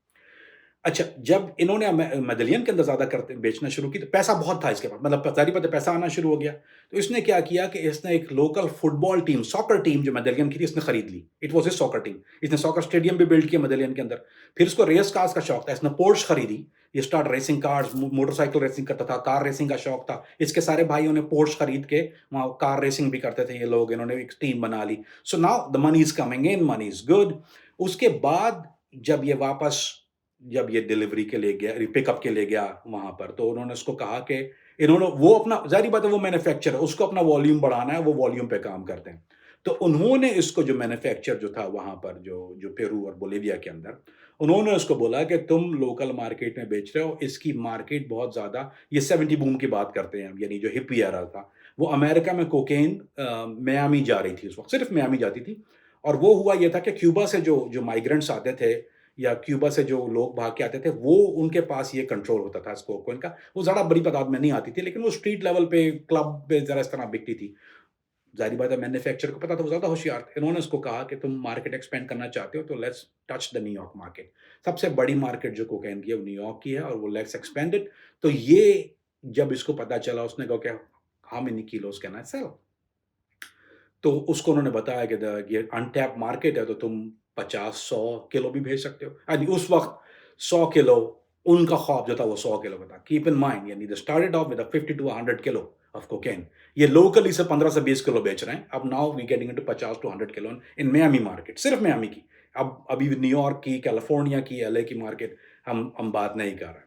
अच्छा, जब इन्होंने मेडेलियन के अंदर ज़्यादा करते बेचना शुरू की, तो पैसा बहुत था इसके पास, मतलब ज़ाहिर बात है पैसा आना शुरू हो गया। तो इसने क्या किया कि इसने एक local football team, soccer team जो मेडेलियन की थी, इसने खरीद ली। It was his soccer team. इसने सॉकर स्टेडियम भी बिल्ड किया मेडेलियन के अंदर। फिर इसको रेस कार्स का शौक था, इसने पोर्श खरीदी। ये start racing cars, motorcycle racing करता था, कार रेसिंग का शौक था। इसके सारे भाइयों ने पोर्श खरीद के वहाँ कार रेसिंग भी करते थे ये लोग। इन्होंने एक टीम बना ली। So now the money is coming in, money is good. उसके बाद जब ये वापस, जब ये डिलीवरी के लिए गया, पिकअप के लिए गया वहाँ पर, तो उन्होंने उसको कहा कि इन्होंने वो अपना, ज़ाहिर बात है वो मैन्युफैक्चरर है, उसको अपना वॉल्यूम बढ़ाना है, वो वॉल्यूम पे काम करते हैं। तो उन्होंने इसको जो मैन्युफैक्चर जो था वहाँ पर, जो पेरू और बोलिविया के अंदर, उन्होंने उसको बोला कि तुम लोकल मार्केट में बेच रहे हो, इसकी मार्केट बहुत ज़्यादा, ये 70 बूम की बात करते हैं हम, यानी जो हिप्पी एरा था, वो अमेरिका में कोकेन मियामी जा रही थी उस वक़्त, सिर्फ़ मियामी जाती थी। और वो हुआ ये था कि क्यूबा से जो माइग्रेंट्स आते थे या क्यूबा से जो लोग भाग के आते थे, वो उनके पास ये कंट्रोल होता था कोकेन का। वो ज़्यादा बड़ी तादाद में नहीं आती थी, लेकिन वो स्ट्रीट लेवल पे, क्लब पे ज़रा इस तरह बिकती थी। ज़ाहिर बात है मैन्युफैक्चरर को पता था, वो ज़्यादा होशियार थे। इन्होंने उसको कहा कि तुम मार्केट एक्सपेंड करना चाहते हो, तो let's touch the New York market. सबसे बड़ी मार्केट जो कोकेन की है वो न्यूयॉर्क की है, और वो लेट्स एक्सपेंड इट। तो ये जब इसको पता चला, उसने कहा कि how many kilos can I sell? तो उसको उन्होंने बताया कि ये अनटैप मार्केट है, तो तुम 50-100 किलो भी भेज सकते हो। यानी उस वक़्त 100 किलो, उनका ख्वाब जो था वो 100 किलो का था। कीप इन माइंड, यानी they started off with 50 to 100 kilo of cocaine. ये लोकली से 15 से 20 किलो बेच रहे हैं। अब now we getting into 50 to 100 kilo in Miami market, सिर्फ मियामी की। अब अभी न्यूयॉर्क की, कैलिफोर्निया की, एलए की मार्केट हम बात नहीं कर रहे।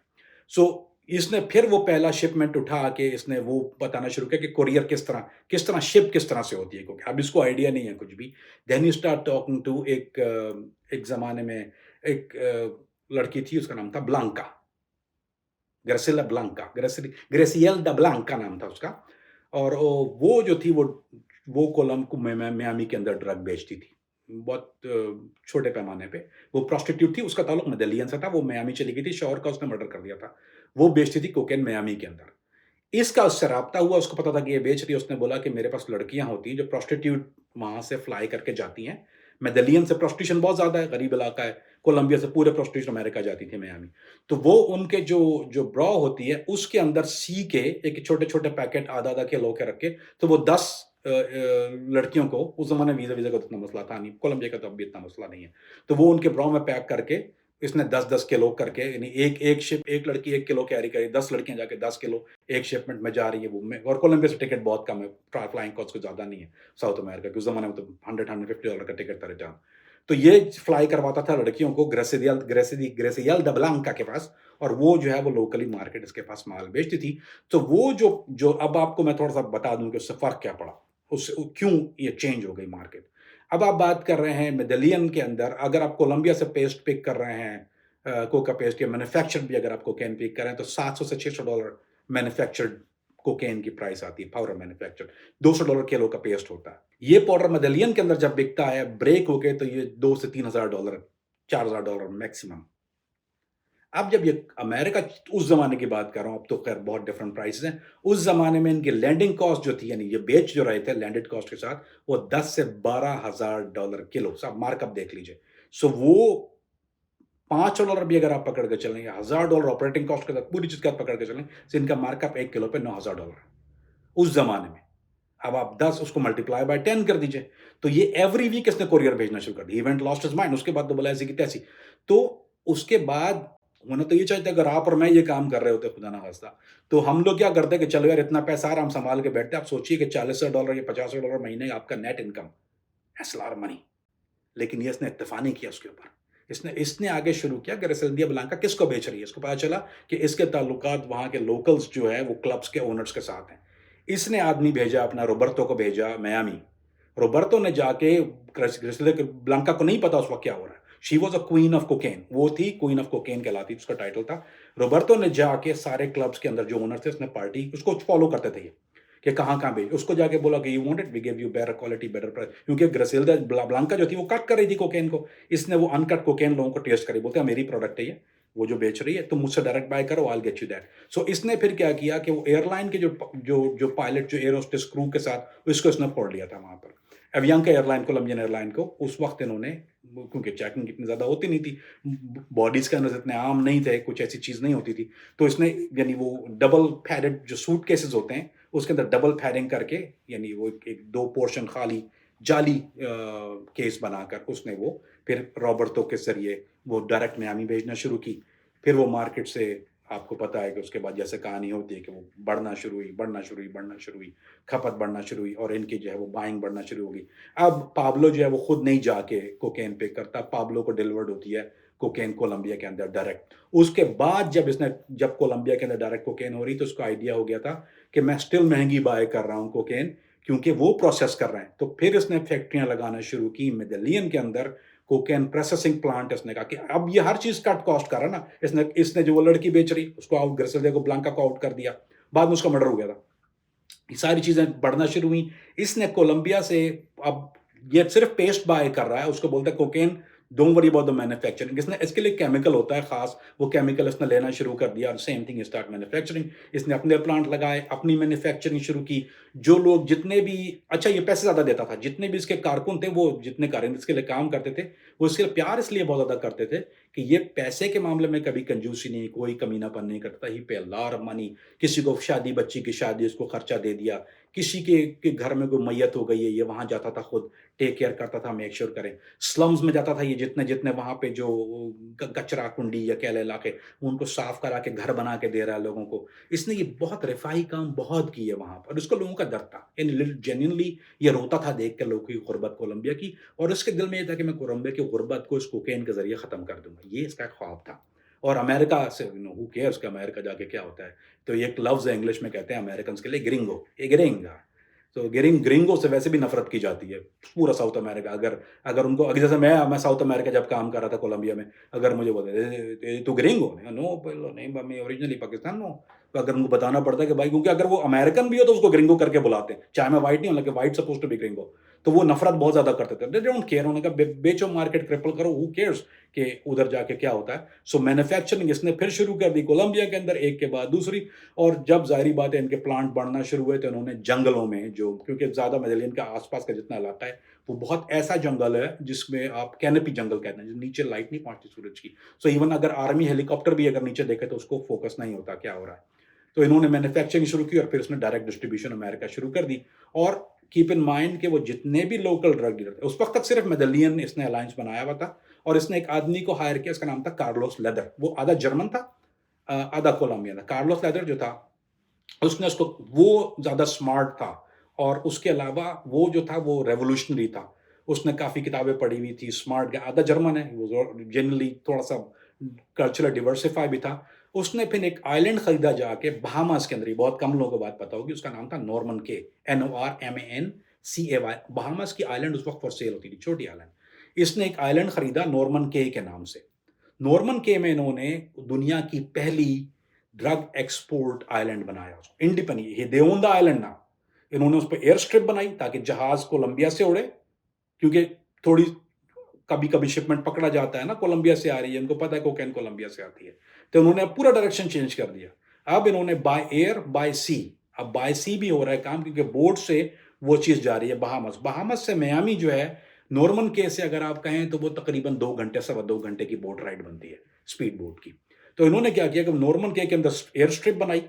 सो इसने फिर वो पहला शिपमेंट उठा के इसने वो बताना शुरू किया कि कोरियर किस तरह शिप किस तरह से होती है, क्योंकि अब इसको आइडिया नहीं है कुछ भी। Then he start talking to एक ज़माने में एक लड़की थी, उसका नाम था Blanca, Graciela Blanca, Graciela de Blanca नाम था उसका। और वो जो थी वो कोलंबो में मियामी के अंदर ड्रग बेचती थी। बहुत छोटे पैमाने पे। वो प्रोस्टिट्यूट थी, उसका ताल्लुक मेडेलियन से था, वो मियामी चली गई थी, शौहर का उसने मर्डर कर दिया था। वो बेचती थी कोकेन मियामी के अंदर। इसका उससे राब्ता हुआ, उसको पता था कि ये बेच रही है, उसने बोला कि मेरे पास लड़कियाँ होती हैं जो प्रोस्टिट्यूट वहाँ से फ्लाई करके जाती हैं। मेडेलियन से प्रोस्टिट्यूशन बहुत ज़्यादा है, गरीब इलाका है। कोलंबिया से पूरे प्रोस्टिट्यूशन अमेरिका जाती थी मियामी। तो वो उनके जो ब्रा होती है, उसके अंदर सी के एक छोटे-छोटे पैकेट आधा-आधा किलो के रख के, तो वो 10 लड़कियों को, उस ज़माने वीज़ा का तो इतना मसला था नहीं, कोलंबिया का तो अब भी इतना मसला नहीं है। तो वो उनके ब्रा में पैक करके इसने 10-10 किलो करके, यानी एक लड़की 1 किलो कैरी करी, 10 लड़कियाँ जाके 10 किलो एक शिपमेंट में जा रही है वो में। और कोलंबिया से टिकट बहुत कम है, फ्लाइंग कॉस्ट कुछ ज़्यादा नहीं है साउथ अमेरिका के। उस ज़माने में तो $100-150 का टिकट था रिटर्न। तो ये फ्लाई करवाता था लड़कियों को ग्रेसियल द ब्लांका के पास, और वो जो है वो लोकली मार्केट इसके पास माल बेचती थी। तो वो जो अब आपको मैं थोड़ा-सा बता दूँ कि उससे फ़र्क क्या पड़ा, उससे क्यों ये चेंज हो गई मार्केट। अब आप बात कर रहे हैं मेडेलियन के अंदर, अगर आप कोलंबिया से पेस्ट पिक कर रहे हैं, कोका पेस्ट, या मैन्युफैक्चर्ड भी अगर आप कोकेन पिक कर रहे हैं, तो $700 से $600 मैन्युफैक्चर्ड कोकेन की प्राइस आती है, पाउडर मैन्युफैक्चर्ड। $200 किलो का पेस्ट होता है। ये पाउडर मेडेलियन के अंदर जब बिकता है ब्रेक होके, तो ये $2 से $3,000, $4,000 मैक्सिमम अब जब ये अमेरिका, उस ज़माने की बात कर रहा हूँ, अब तो खैर बहुत डिफरेंट प्राइसेज़ हैं। उस ज़माने में इनकी लैंडिंग कॉस्ट जो थी, यानी ये बेच जो रहे थे लैंडेड कॉस्ट के साथ, वो 10 से $12,000 किलो। सब मार्कअप देख लीजिए। सो वो $5 भी अगर आप पकड़ के चलें, या $1,000 ऑपरेटिंग कॉस्ट के साथ पूरी चीज़ के साथ पकड़ के चलें, तो इनका मार्कअप 1 किलो पे $9,000 है, उस ज़माने में। अब आप 10 उसको मल्टीप्लाई बाय 10 कर दीजिए, तो ये एवरी वीक इसने कोरियर भेजना शुरू कर दिया। He went lost his mind, उसके बाद तो बोला ऐसी की तैसी। तो उसके बाद होना तो ये चाहिए था, अगर आप और मैं ये काम कर रहे होते खुदा ना खास्ता, तो हम लोग क्या करते कि चलो यार इतना पैसा आ रहा है, हम संभाल के बैठते। आप सोचिए कि $40,000 या $50,000 महीने आपका net income, that's a lot of money. लेकिन ये इसने इत्तेफा नहीं किया उसके ऊपर। इसने इसने आगे शुरू किया कि ग्रिसेल्डिया ब्लांका किसको बेच रही है। इसको पता चला कि इसके ताल्लुकात वहाँ के लोकल्स जो है वो क्लब्स के ओनर्स के साथ हैं। इसने आदमी भेजा, अपना रोबर्तो को भेजा मियामी। रोबर्तो ने जाके ग्रिसेल्डिया ब्लांका को नहीं पता उस वक़्त क्या हो रहा है। She was a queen of cocaine, वो थी क्वीन ऑफ कोकेन कहलाती थी, उसका टाइटल था। रोबर्तो ने जाके सारे क्लब्स के अंदर जो ओनर थे, उसने पार्टी उसको फ़ॉलो करते थे ये। कि कहाँ-कहाँ बेच, उसको जाके बोला कि you want it, we give you better quality, better price, क्योंकि ग्रिसेल्दा ब्लांका जो थी वो कट कर रही थी कोकेन को। इसने वो अनकट कोकेन लोगों को टेस्ट करी, बोलते हैं मेरी प्रोडक्ट है ये, वो जो बेच रही है, तुम मुझसे डायरेक्ट बाय करो, I will get you that. So इसने फिर क्या किया कि वो एयरलाइन के जो पायलट, जो एयर होस्टेस क्रू के साथ, उसको इसने फोड़ लिया था वहाँ पर। एवियांका एयरलाइन, कोलंबियन एयरलाइन को उस वक्त इन्होंने, क्योंकि चेकिंग इतनी ज़्यादा होती नहीं थी, बॉडीज़ के अंदर इतने आम नहीं थे, कुछ ऐसी चीज़ नहीं होती थी, तो इसने, यानी वो डबल पैडेड जो सूटकेसेस होते हैं, उसके अंदर डबल पैडिंग करके, यानी वो एक 2 पोर्शन खाली जाली केस बनाकर उसने वो फिर रॉबर्टो के ज़रिए वो डायरेक्ट मियामी भेजना शुरू की। फिर वो मार्केट से, आपको पता है कि उसके बाद जैसे कहानी होती है कि वो बढ़ना शुरू हुई, बढ़ना शुरू हुई, बढ़ना शुरू हुई, खपत बढ़ना शुरू हुई, और इनकी जो है वो बाइंग बढ़ना शुरू हो गई। अब पाब्लो जो है वो खुद नहीं जाके कोकेन पिक करता, पाब्लो को डिलीवर्ड होती है कोकेन कोलंबिया के अंदर डायरेक्ट। उसके बाद जब कोलंबिया के अंदर डायरेक्ट कोकेन हो रही, तो उसको आइडिया हो गया था कि मैं स्टिल महंगी बाय कर रहा हूँ कोकेन, क्योंकि वो प्रोसेस कर रहे हैं। तो फिर इसने फैक्ट्रियां लगाना शुरू की मेडेलियन के अंदर, कोकेन प्रोसेसिंग प्लांट। इसने कहा कि अब ये हर चीज कट कॉस्ट कर रहा है ना, इसने इसने जो वो लड़की बेच रही उसको आउट, ग्रिसेल्दा को, ब्लांका को आउट कर दिया, बाद में उसका मर्डर हो गया था। ये सारी चीजें बढ़ना शुरू हुई। इसने कोलंबिया से, अब ये सिर्फ पेस्ट बाय कर रहा है, उसको बोलता है cocaine, don't worry about the manufacturing. इसने, इसके लिए केमिकल होता है खास, वो केमिकल इसने लेना शुरू कर दिया, और सेम थिंग स्टार्ट मैन्युफैक्चरिंग। इसने अपने प्लांट लगाए, अपनी मैन्युफैक्चरिंग शुरू की। जो लोग जितने भी, अच्छा ये पैसे ज्यादा देता था, जितने भी इसके कारकुन थे, वो जितने कारिंदे इसके लिए काम करते थे, वो इसके लिए प्यार इसलिए बहुत ज्यादा करते थे कि ये पैसे के मामले में कभी कंजूसी नहीं, कोई कमीनापन नहीं करता। ही पे लॉट ऑफ मनी। किसी को शादी, बच्ची की शादी, उसको खर्चा दे दिया, किसी के घर में कोई मैयत हो गई है, ये वहाँ जाता था, खुद टेक केयर करता था, मेक श्योर करें। स्लम्स में जाता था ये, जितने वहाँ पे जो कचरा कुंडी या कह इलाके, उनको साफ करा के घर बना के दे रहा है लोगों को। इसने ये बहुत रिफाई काम बहुत की है वहाँ पर, उसको लोगों का डर था, यानी जेन्युइनली ये रोता था देख कर लोगों की गुर्बत कोलंबिया की, और उसके दिल में ये था कि मैं कोलंबिया की गुर्बत को इस कोकेन के जरिए खत्म कर दूंगा। ये इसका ख्वाब था। और अमेरिका से, हु केयर्स कि अमेरिका जाके क्या होता है। तो ये एक लफ्ज़ है इंग्लिश में, कहते हैं अमेरिकन के लिए ग्रिंगो, ये ग्रिंगा। तो ग्रिंगो से वैसे भी नफरत की जाती है पूरा साउथ अमेरिका। अगर अगर उनको, अगर जैसे मैं साउथ अमेरिका जब काम कर रहा था कोलंबिया में, अगर मुझे बोलते तू ग्रिंगो, नो पहलो नहीं, मैं ओरिजिनली पाकिस्तान में हूँ, तो अगर उनको बताना पड़ता है कि भाई, क्योंकि अगर वो अमेरिकन भी हो तो उसको ग्रिंगो करके बुलाते हैं, चाहे मैं वाइट नहीं हूँ, लेकिन वाइट सपोज टू बी ग्रिंगो। तो वो नफरत बहुत ज्यादा करते थे, दे डोंट केयर। उन्होंने कहा बेचो, मार्केट क्रिपल करो, हु केयर्स कि उधर जाके क्या होता है। सो मैन्युफैक्चरिंग इसने फिर शुरू कर दी कोलंबिया के अंदर, एक के बाद दूसरी। और जब ज़ाहिर बात है इनके प्लांट बढ़ना शुरू हुए, तो इन्होंने जंगलों में, जो क्योंकि ज़्यादा मेडेलियन का आसपास का जितना इलाका है वो बहुत ऐसा जंगल है जिसमें आप कैनपी जंगल कहते हैं, जो नीचे लाइट नहीं पहुंचती सूरज की। सो इवन अगर आर्मी हेलीकॉप्टर भी अगर नीचे देखे तो उसको फोकस नहीं होता क्या हो रहा है। तो इन्होंने मैन्युफैक्चरिंग शुरू की, और फिर उसने डायरेक्ट डिस्ट्रीब्यूशन अमेरिका शुरू कर दी। और कीप इन माइंड कि वो जितने भी लोकल ड्रग डीलर थे, उस वक्त तक सिर्फ मेडेलियन इसने अलायंस बनाया हुआ था, और इसने एक आदमी को हायर किया, इसका नाम था कार्लोस लेदर। वो आधा जर्मन था, आधा कोलंबिया था। कार्लोस लेदर जो था, उसने उसको, वो ज़्यादा स्मार्ट था, और उसके अलावा वो जो था वो रेवोल्यूशनरी था। उसने काफ़ी किताबें पढ़ी हुई थी, स्मार्ट, आधा जर्मन है वो, जनरली थोड़ा सा कल्चरल डिवर्सिफाई भी था। उसने फिर एक आइलैंड खरीदा जाके बहामास के अंदर ही, बहुत कम लोगों को बात पता होगी, उसका नाम था नॉर्मन के, NORMANCAY। बहामास की आइलैंड उस वक्त फॉर सेल होती थी, छोटी आइलैंड। इसने एक आइलैंड खरीदा नॉर्मन के नाम से। नॉर्मन के में इन्होंने दुनिया की पहली ड्रग एक्सपोर्ट आइलैंड बनाया उसको, independent, they own the island ना। इन्होंने उस पर एयर स्ट्रिप बनाई ताकि जहाज कोलंबिया से उड़े, क्योंकि थोड़ी कभी कभी शिपमेंट पकड़ा जाता है ना, कोलंबिया से आ रही है, इनको पता है कोकेन कोलंबिया से आती है। तो उन्होंने पूरा डायरेक्शन चेंज कर दिया। अब इन्होंने बाय एयर बाय सी, अब बाय सी भी हो रहा है काम, क्योंकि बोट से वो चीज़ जा रही है बहामस। बहामस से मियामी जो है, नॉर्मन के से अगर आप कहें तो वो तकरीबन 2 घंटे, सवा 2 घंटे की बोट राइड बनती है, स्पीड बोट की। तो इन्होंने क्या किया कि नॉर्मन के अंदर एयर स्ट्रिप बनाई,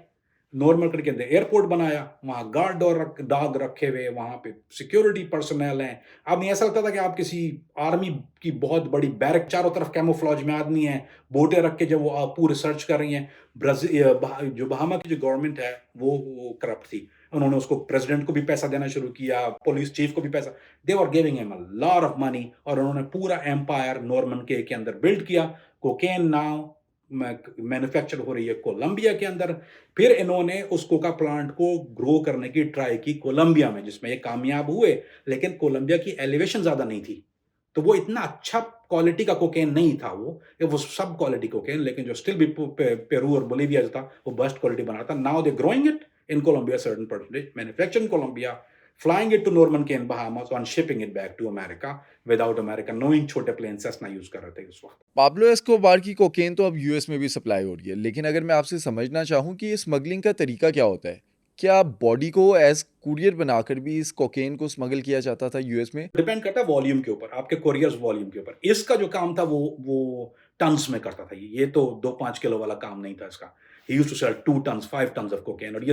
नॉर्मल के अंदर एयरपोर्ट बनाया, वहाँ गार्ड और डॉग रखे हुए, वहाँ पे सिक्योरिटी पर्सनल हैं। अब नहीं ऐसा लगता था कि आप किसी आर्मी की बहुत बड़ी बैरक, चारों तरफ कैमोफ्लॉज में आदमी हैं, बोटें रख के जब वो पूरी रिसर्च कर रही हैं। जो बहामा की जो गवर्नमेंट है वो करप्ट थी। उन्होंने उसको, प्रेसिडेंट को भी पैसा देना शुरू किया, पुलिस चीफ को भी पैसा, they were giving him a lot of money, और उन्होंने पूरा एम्पायर नॉर्मन के अंदर बिल्ड किया। कोकेन नाउ मैन्युफैक्चर हो रही है कोलंबिया के अंदर। फिर इन्होंने उस कोका प्लांट को ग्रो करने की ट्राई की कोलंबिया में, जिसमें ये कामयाब हुए, लेकिन कोलंबिया की एलिवेशन ज़्यादा नहीं थी, तो वो इतना अच्छा क्वालिटी का कोकेन नहीं था। वो सब क्वालिटी कोकेन, लेकिन जो स्टिल भी पेरू और बोलीविया था, वो बेस्ट क्वालिटी बना था। Now they growing it in Colombia, certain percentage manufacture in Colombia, flying it to Norman cay in Bahamas और shipping it back to America without America knowing. छोटे प्लेन सेस्ना यूज कर रहे थे उस वक्त। पाब्लो एस्कोबार की कोकेन तो अब यूएस में भी सप्लाई हो रही है, लेकिन अगर मैं आपसे समझना चाहूँ कि स्मगलिंग का तरीका क्या होता है, क्या बॉडी को एज कुरियर बनाकर भी इस कोकेन को स्मगल किया जाता था यूएस में? डिपेंड करता है वॉल्यूम के ऊपर, आपके कोरियर्स वॉल्यूम के ऊपर। इसका जो काम था वो टन्स में करता था। ये तो 2-5 किलो वाला काम नहीं था इसका। He used to sell 2 tons 5 tons of cocaine, और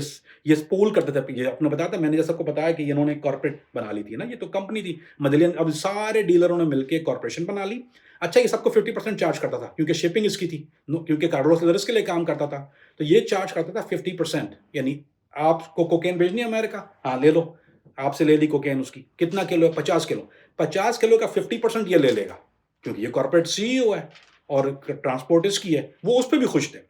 ये पोल करते थे। ये आपने बताया था, मैंने जैसा आपको बताया कि इन्होंने कॉर्पोरेट बना ली थी ना, ये तो कंपनी थी मेडेलियन। अब सारे डीलरों ने मिलकर कॉर्पोरेशन बना ली। अच्छा, ये सबको 50% चार्ज करता था, क्योंकि शिपिंग इसकी थी, क्योंकि कार्गो सेलर्स के लिए काम करता था, तो ये चार्ज करता था 50%। यानी आपको कोकेन भेजनी है अमेरिका, हाँ ले लो, आपसे ले ली कोकेन उसकी, कितना किलो है? 50 किलो। 50 किलो का 50% ये ले लेगा, क्योंकि ये कॉर्पोरेट सीईओ है और ट्रांसपोर्ट इसकी है, वो उस पर भी खुश थे।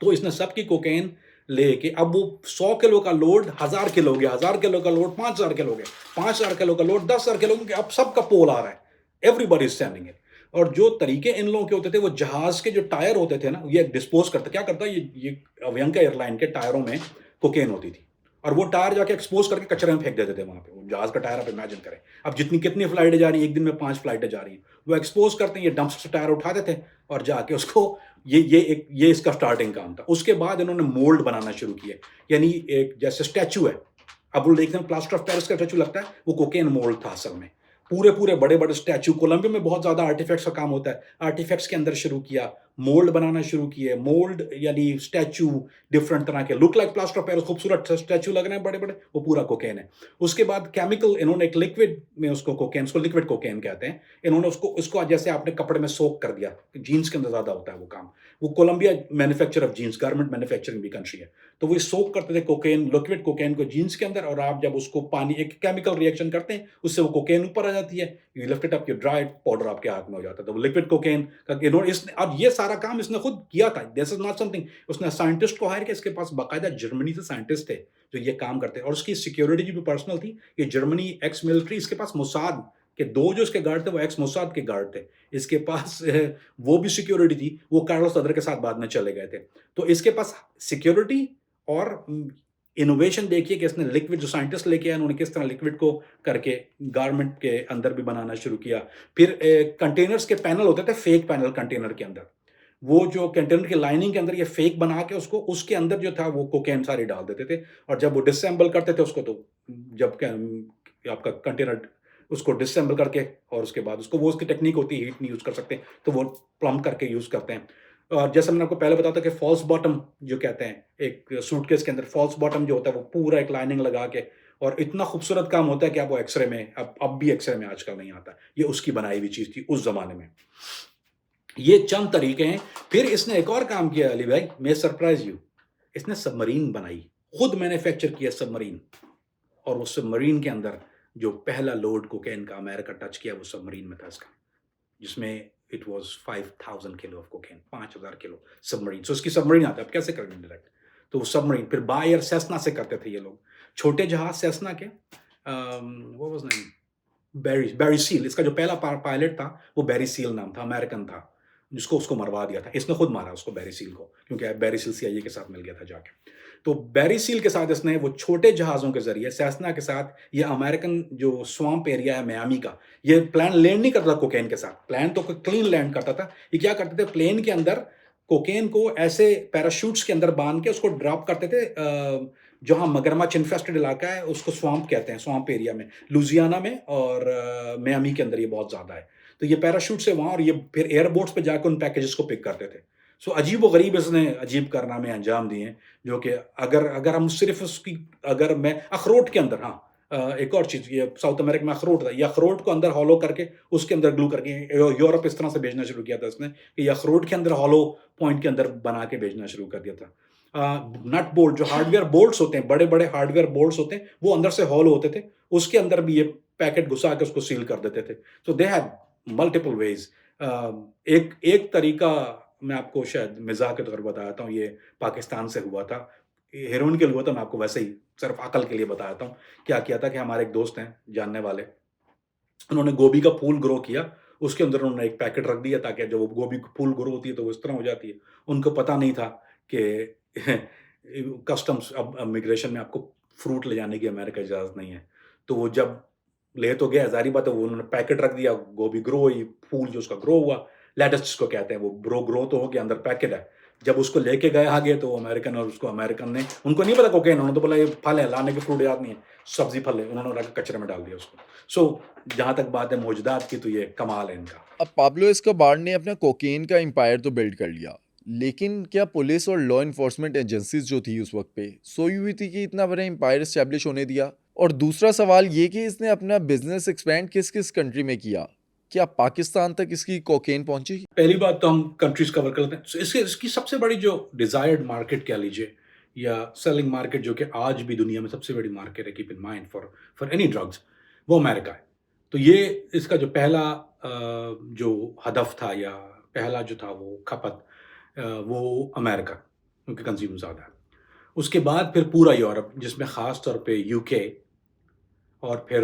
तो इसने सबकी कोकेन लेके, अब वो 100 किलो का लोड 1000 किलो हो गया, 1000 किलो का लोड 5000 किलो हो गया, 5000 किलो का लोड 10,000 किलो हो गया। अब सबका पोल आ रहा है, एवरीबॉडी इज सेंडिंग इट। और जो तरीके इन लोगों के होते थे, वो जहाज के जो टायर होते थे ना, ये डिस्पोज करता, क्या करता, ये अवियंका एयरलाइन के टायरों में कोकेन होती थी, और वो टायर जाके एक्सपोज करके कचरे में फेंक देते थे वहां पे। वो जहाज का टायर आप इमेजिन करें, अब कितनी फ्लाइटें जा रही हैं, एक दिन में 5 फ्लाइटें जा रही हैं, वो एक्सपोज करते हैं, ये डंप से टायर उठाते थे और जाके उसको, ये इसका स्टार्टिंग काम था। उसके बाद इन्होंने मोल्ड बनाना शुरू किया, यानी एक जैसे स्टैचू है, अब वो देखते हैं प्लास्टर ऑफ पेरिस का स्टैचू लगता है, वो कोकेन मोल्ड था असल में। पूरे पूरे बड़े बड़े स्टैचू, कोलंबिया में बहुत ज्यादा आर्टिफैक्ट्स का काम होता है, आर्टिफैक्ट्स के अंदर शुरू किया, मोल्ड बनाना शुरू किए। मोल्ड यानी स्टैचू, डिफरेंट तरह के, look like plaster of Paris, खूबसूरत स्टैचू लग रहे हैं बड़े बड़े, वो पूरा कोकेन है। उसके बाद केमिकल, इन्होंने एक लिक्विड में उसको कोकेन, उसको लिक्विड कोकेन कहते हैं, इन्होंने उसको जैसे आपने कपड़े में सोक कर दिया, जीन्स के अंदर ज्यादा होता है वो काम। वो Colombia manufacture of jeans, garment manufacturing भी कंट्री है, तो वो सोक करते थे कोकेन, लिक्विड कोकेन को जीन्स के अंदर, और आप जब उसको पानी, एक केमिकल रिएक्शन करते हैं, उससे वो कोकेन ऊपर आ जाती है, you lift it up, you dry powder आपके हाथ में हो जाता है, तो वो लिक्विड कोकेन का इन्होंने अब ये सारा काम इसने खुद किया था। दिस इज नॉट समथिंग, उसने साइंटिस्ट को हायर किया, इसके पास बाकायदा जर्मनी से साइंटिस्ट थे जो ये काम करते हैं, और उसकी सिक्योरिटी भी पर्सनल थी। ये जर्मनी एक्स मिलिट्री, इसके पास मोसाद के 2 जो इसके गार्ड थे वो एक्स मोसाद के गार्ड थे, इसके पास वो भी सिक्योरिटी थी। वो कार्लोस सदर के साथ बाद में चले गए थे, तो इसके पास सिक्योरिटी और इनोवेशन देखिए कि इसने लिक्विड, जो साइंटिस्ट लेके आए उन्होंने किस तरह लिक्विड को करके गारमेंट के अंदर भी बनाना शुरू किया। फिर कंटेनर्स के पैनल होते थे, फेक पैनल कंटेनर के अंदर, वो जो कंटेनर की लाइनिंग के अंदर ये फेक बना के उसके अंदर जो था वो कोकेन सारी डाल देते थे, और जब वो डिसम्बल करते थे उसको, तो जब आपका कंटेनर उसको डिसम्बल करके, और उसके बाद उसको, वो उसकी टेक्निक होती है, हीट नहीं यूज कर सकते, तो वो प्लम करके यूज करते हैं। और जैसे मैंने आपको पहले बताया था कि फॉल्स बॉटम जो कहते हैं, एक सूटकेस के अंदर फॉल्स बॉटम जो होता है, वो पूरा एक लाइनिंग लगा के, और इतना खूबसूरत काम होता है कि आप वो एक्सरे में, अब भी एक्सरे में आजकल नहीं आता, ये उसकी बनाई हुई चीज थी उस जमाने में। ये चंद तरीके हैं। फिर इसने एक और काम किया अली भाई, मैं सरप्राइज यू, इसने सबमरीन बनाई, खुद मैन्युफैक्चर किया सबमरीन, और उस सबमरीन के अंदर जो पहला लोड कोकेन का अमेरिका टच किया वो सबमरीन में था इसका, जिसमें it was 5000 kilo of cocaine, 5000 kilo submarine. So इसकी सबमरीन आता है, अब कैसे करेंगे डायरेक्ट, तो वो सबमरीन फिर बाय एयर सेस्ना से करते थे ये लोग, छोटे जहाज सेस्ना के, what was name, Barry Seal, इसका जो पहला पायलट था वो बैरी सील नाम था, अमेरिकन था, जिसको उसको मरवा दिया था, इसने खुद मारा उसको बैरी सील को, क्योंकि बैरी सील सीआईए के साथ मिल गया था जाके। तो बैरी सील के साथ इसने वो छोटे जहाज़ों के ज़रिए सेस्ना के साथ, ये अमेरिकन जो स्वैम्प एरिया है मियामी का, ये प्लेन लैंड नहीं करता कोकेन के साथ, प्लेन तो क्लीन लैंड करता था, ये क्या करते थे, प्लेन के अंदर कोकेन को ऐसे पैराशूट्स के अंदर बांध के उसको ड्रॉप करते थे जहाँ मगरमच्छ इन्फेस्टेड इलाका है उसको स्वैम्प कहते हैं, स्वैम्प एरिया में, लुजियाना में और मियामी के अंदर ये बहुत ज़्यादा है। तो ये पैराशूट से वहाँ और ये फिर एयरबोट्स पे जाकर उन पैकेजेस को पिक करते थे। सो अजीब-व-गरीब इसने अजीब कारनामे अंजाम दिए हैं, जो कि अगर अगर हम सिर्फ़ उसकी अगर मैं अखरोट के अंदर हाँ एक और चीज़ ये साउथ अमेरिका में अखरोट था, ये अखरोट को अंदर हॉलो करके उसके अंदर ग्लू करके यूरोप इस तरह से भेजना शुरू किया था इसने कि ये अखरोट के अंदर हॉलो पॉइंट के अंदर बना के भेजना शुरू कर दिया था। नट बोल्ट जो हार्डवेयर बोल्ट्स होते हैं, बड़े-बड़े हार्डवेयर बोल्ट्स होते हैं, वो अंदर से हॉलो होते थे, उसके अंदर भी ये पैकेट घुसा के उसको सील कर देते थे। सो दे हैड मल्टीपल वेज़ एक एक तरीका मैं आपको शायद मज़ाक के तौर पर बताता हूँ, ये पाकिस्तान से हुआ था। हेरोइन के लिए हुआ था, मैं आपको वैसे ही सिर्फ़ अकल के लिए बताता हूँ। क्या किया था कि हमारे एक दोस्त हैं, जानने वाले, उन्होंने गोभी का फूल ग्रो किया, उसके अंदर उन्होंने एक पैकेट रख दिया ताकि जब वो गोभी का फूल ग्रो होती है तो वो इस तरह हो जाती है। उनको पता नहीं था कि कस्टम्स अब इमिग्रेशन में आपको फ्रूट ले जाने की अमेरिका इजाज़त नहीं है। तो वो जब ले तो गया, ज़ाहिर-सी बात है वो उन्होंने पैकेट रख दिया, गोभी ग्रो हुई, फूल जो उसका ग्रो हुआ, लेटस जिसको कहते हैं, वो ग्रो तो हो गया, अंदर पैकेट है। जब उसको लेके गए आगे तो अमेरिकन और उसको अमेरिकन ने उनको नहीं पता कोकेन, उन्होंने तो बोला ये फल है, लाने के फ्रूट याद नहीं है, सब्ज़ी फल है, उन्होंने रख के कचरे में डाल दिया उसको। सो जहाँ तक बात है मौजूदात की तो ये कमाल है इनका। अब पाब्लो एस्कोबार ने अपना कोकेन का एम्पायर तो बिल्ड कर लिया, लेकिन क्या पुलिस और लॉ इन्फोर्समेंट एजेंसीज जो थी उस वक्त पे सोई हुई थी कि इतना बड़ा एम्पायर एस्टेब्लिश होने दिया? और दूसरा सवाल ये कि इसने अपना बिजनेस एक्सपेंड किस किस कंट्री में किया? क्या पाकिस्तान तक इसकी कोकेन पहुंची? पहली बात तो हम कंट्रीज़ कवर कर लेते हैं। सो इसकी सबसे बड़ी जो डिज़ायर्ड मार्केट कह लीजिए या सेलिंग मार्केट जो कि आज भी दुनिया में सबसे बड़ी मार्केट है, keep in mind for any drugs, वो अमेरिका है। तो ये इसका जो पहला जो हदफ था या पहला जो था वो खपत वो अमेरिका, क्योंकि कंज़्यूम ज़्यादा है। उसके बाद फिर पूरा यूरोप जिसमें ख़ास तौर पे यूके और फिर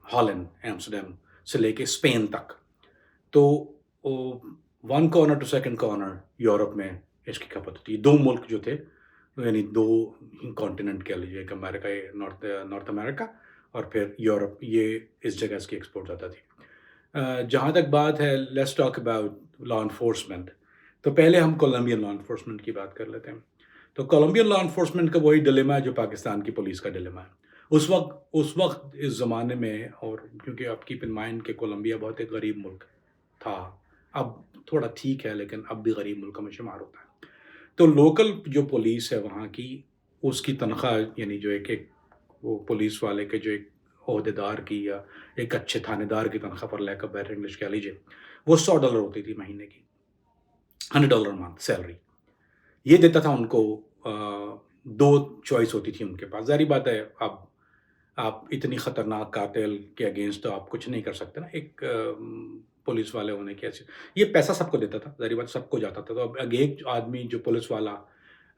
हॉलैंड, एम्स्टर्डम से लेके स्पेन तक। तो one corner to second corner Europe में इसकी खपत होती है। 2 मुल्क जो थे, यानी 2 कॉन्टिनेंट कह लीजिए, एक अमेरिका, ये नॉर्थ अमेरिका और फिर यूरोप, ये इस जगह इसकी एक्सपोर्ट ज़्यादा थी। जहाँ तक बात है, let's talk about law enforcement. तो पहले हम कोलंबियन लॉ एनफोर्समेंट की बात कर लेते हैं। तो कोलंबियन लॉ एनफोर्समेंट का वही डिलेमा है जो पाकिस्तान की पुलिस का डिलेमा है। उस वक्त इस ज़माने में, और क्योंकि आप कीप इन माइंड कि कोलंबिया बहुत एक गरीब मुल्क था, अब थोड़ा ठीक है लेकिन अब भी गरीब मुल्कों में शुमार होता है। तो लोकल जो पुलिस है वहाँ की, उसकी तनख्वाह, यानी जो एक वो पुलिस वाले के जो एक ओहदेदार की या एक अच्छे थानेदार की तनख्वाह, पर लैक ऑफ बेटर इंग्लिश कह लीजिए, वो $100 होती थी महीने की, $100 मंथ सैलरी। ये देता था उनको। 2 चॉइस होती थी उनके पास। ज़ाहिर बात है, अब आप इतनी ख़तरनाक कातिल के अगेंस्ट तो आप कुछ नहीं कर सकते ना, एक पुलिस वाले होने की ऐसी। ये पैसा सबको देता था, ज़ाहिर बात सबको जाता था। तो अब एक आदमी जो पुलिस वाला